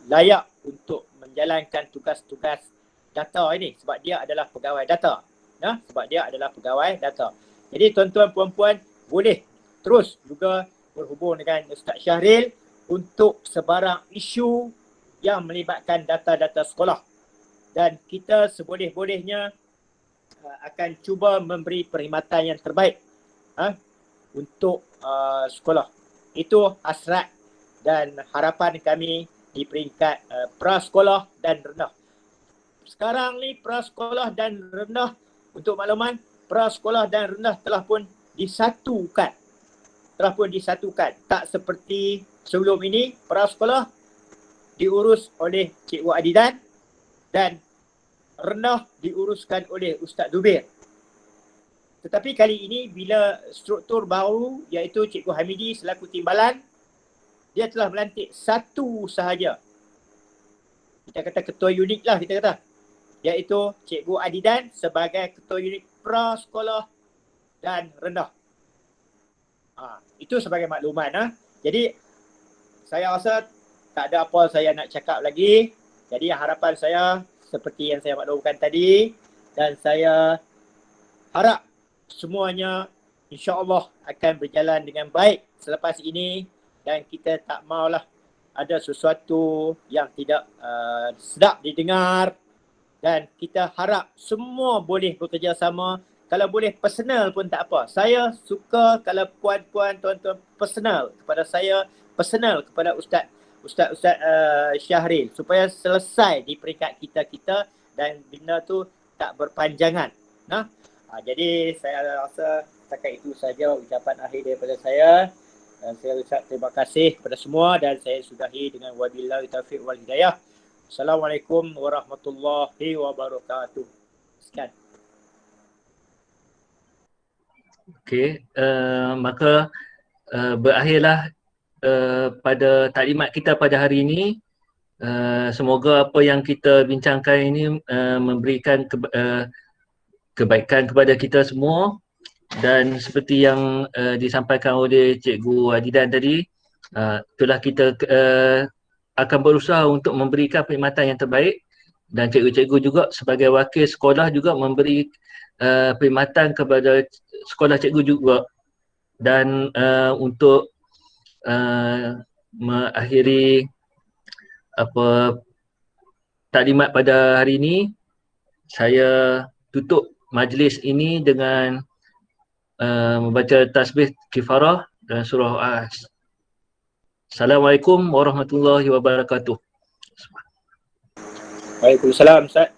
layak untuk menjalankan tugas-tugas data ini sebab dia adalah pegawai data. Sebab dia adalah pegawai data. Jadi tuan-tuan puan-puan boleh terus juga berhubung dengan Ustaz Syahril untuk sebarang isu yang melibatkan data-data sekolah. Dan kita seboleh-bolehnya akan cuba memberi perkhidmatan yang terbaik untuk sekolah. Itu hasrat dan harapan kami di peringkat prasekolah dan rendah. Sekarang ni prasekolah dan rendah, untuk makluman, prasekolah dan rendah telah pun disatukan. Tak seperti sebelum ini, prasekolah diurus oleh Cikgu Adidan dan rendah diuruskan oleh Ustaz Zubir. Tetapi kali ini bila struktur baru iaitu Cikgu Hamidi selaku timbalan, dia telah melantik satu sahaja. Kita kata ketua unit lah kita kata. Iaitu Cikgu Adidan sebagai ketua unit prasekolah dan rendah. Itu sebagai makluman. Jadi saya rasa tak ada apa saya nak cakap lagi. Jadi harapan saya seperti yang saya maklumkan tadi, dan saya harap semuanya insya-Allah akan berjalan dengan baik selepas ini. Dan kita tak maulah ada sesuatu yang tidak sedap didengar. Dan kita harap semua boleh bekerjasama. Kalau boleh personal pun tak apa. Saya suka kalau puan-puan, tuan-tuan personal kepada saya, personal kepada Ustaz Syahril supaya selesai di peringkat kita dan benda tu tak berpanjangan. Jadi saya rasa setakat itu saja ucapan akhir daripada saya. Saya ucap terima kasih kepada semua dan saya sudahi dengan wabillahi taufiq wal hidayah. Assalamualaikum warahmatullahi wabarakatuh. Sekian. Okey, maka berakhirlah pada taklimat kita pada hari ini. Semoga apa yang kita bincangkan ini memberikan kebaikan kepada kita semua. Dan seperti yang disampaikan oleh Cikgu Adidan tadi, itulah kita akan berusaha untuk memberikan perkhidmatan yang terbaik, dan cikgu-cikgu juga sebagai wakil sekolah juga memberi perkhidmatan kepada sekolah cikgu juga. Dan untuk mengakhiri taklimat pada hari ini, saya tutup majlis ini dengan membaca tasbih kifarah dan surah As. Assalamualaikum warahmatullahi wabarakatuh. Waalaikumsalam Ustaz.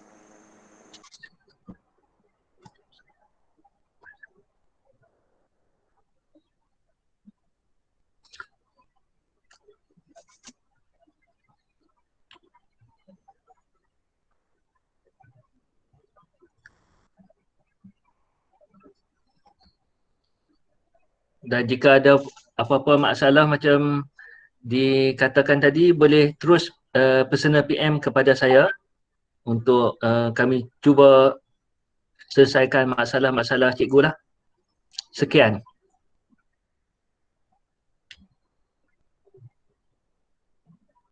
Dan jika ada apa-apa masalah macam dikatakan tadi boleh terus personal PM kepada saya untuk kami cuba selesaikan masalah-masalah cikgu lah. Sekian.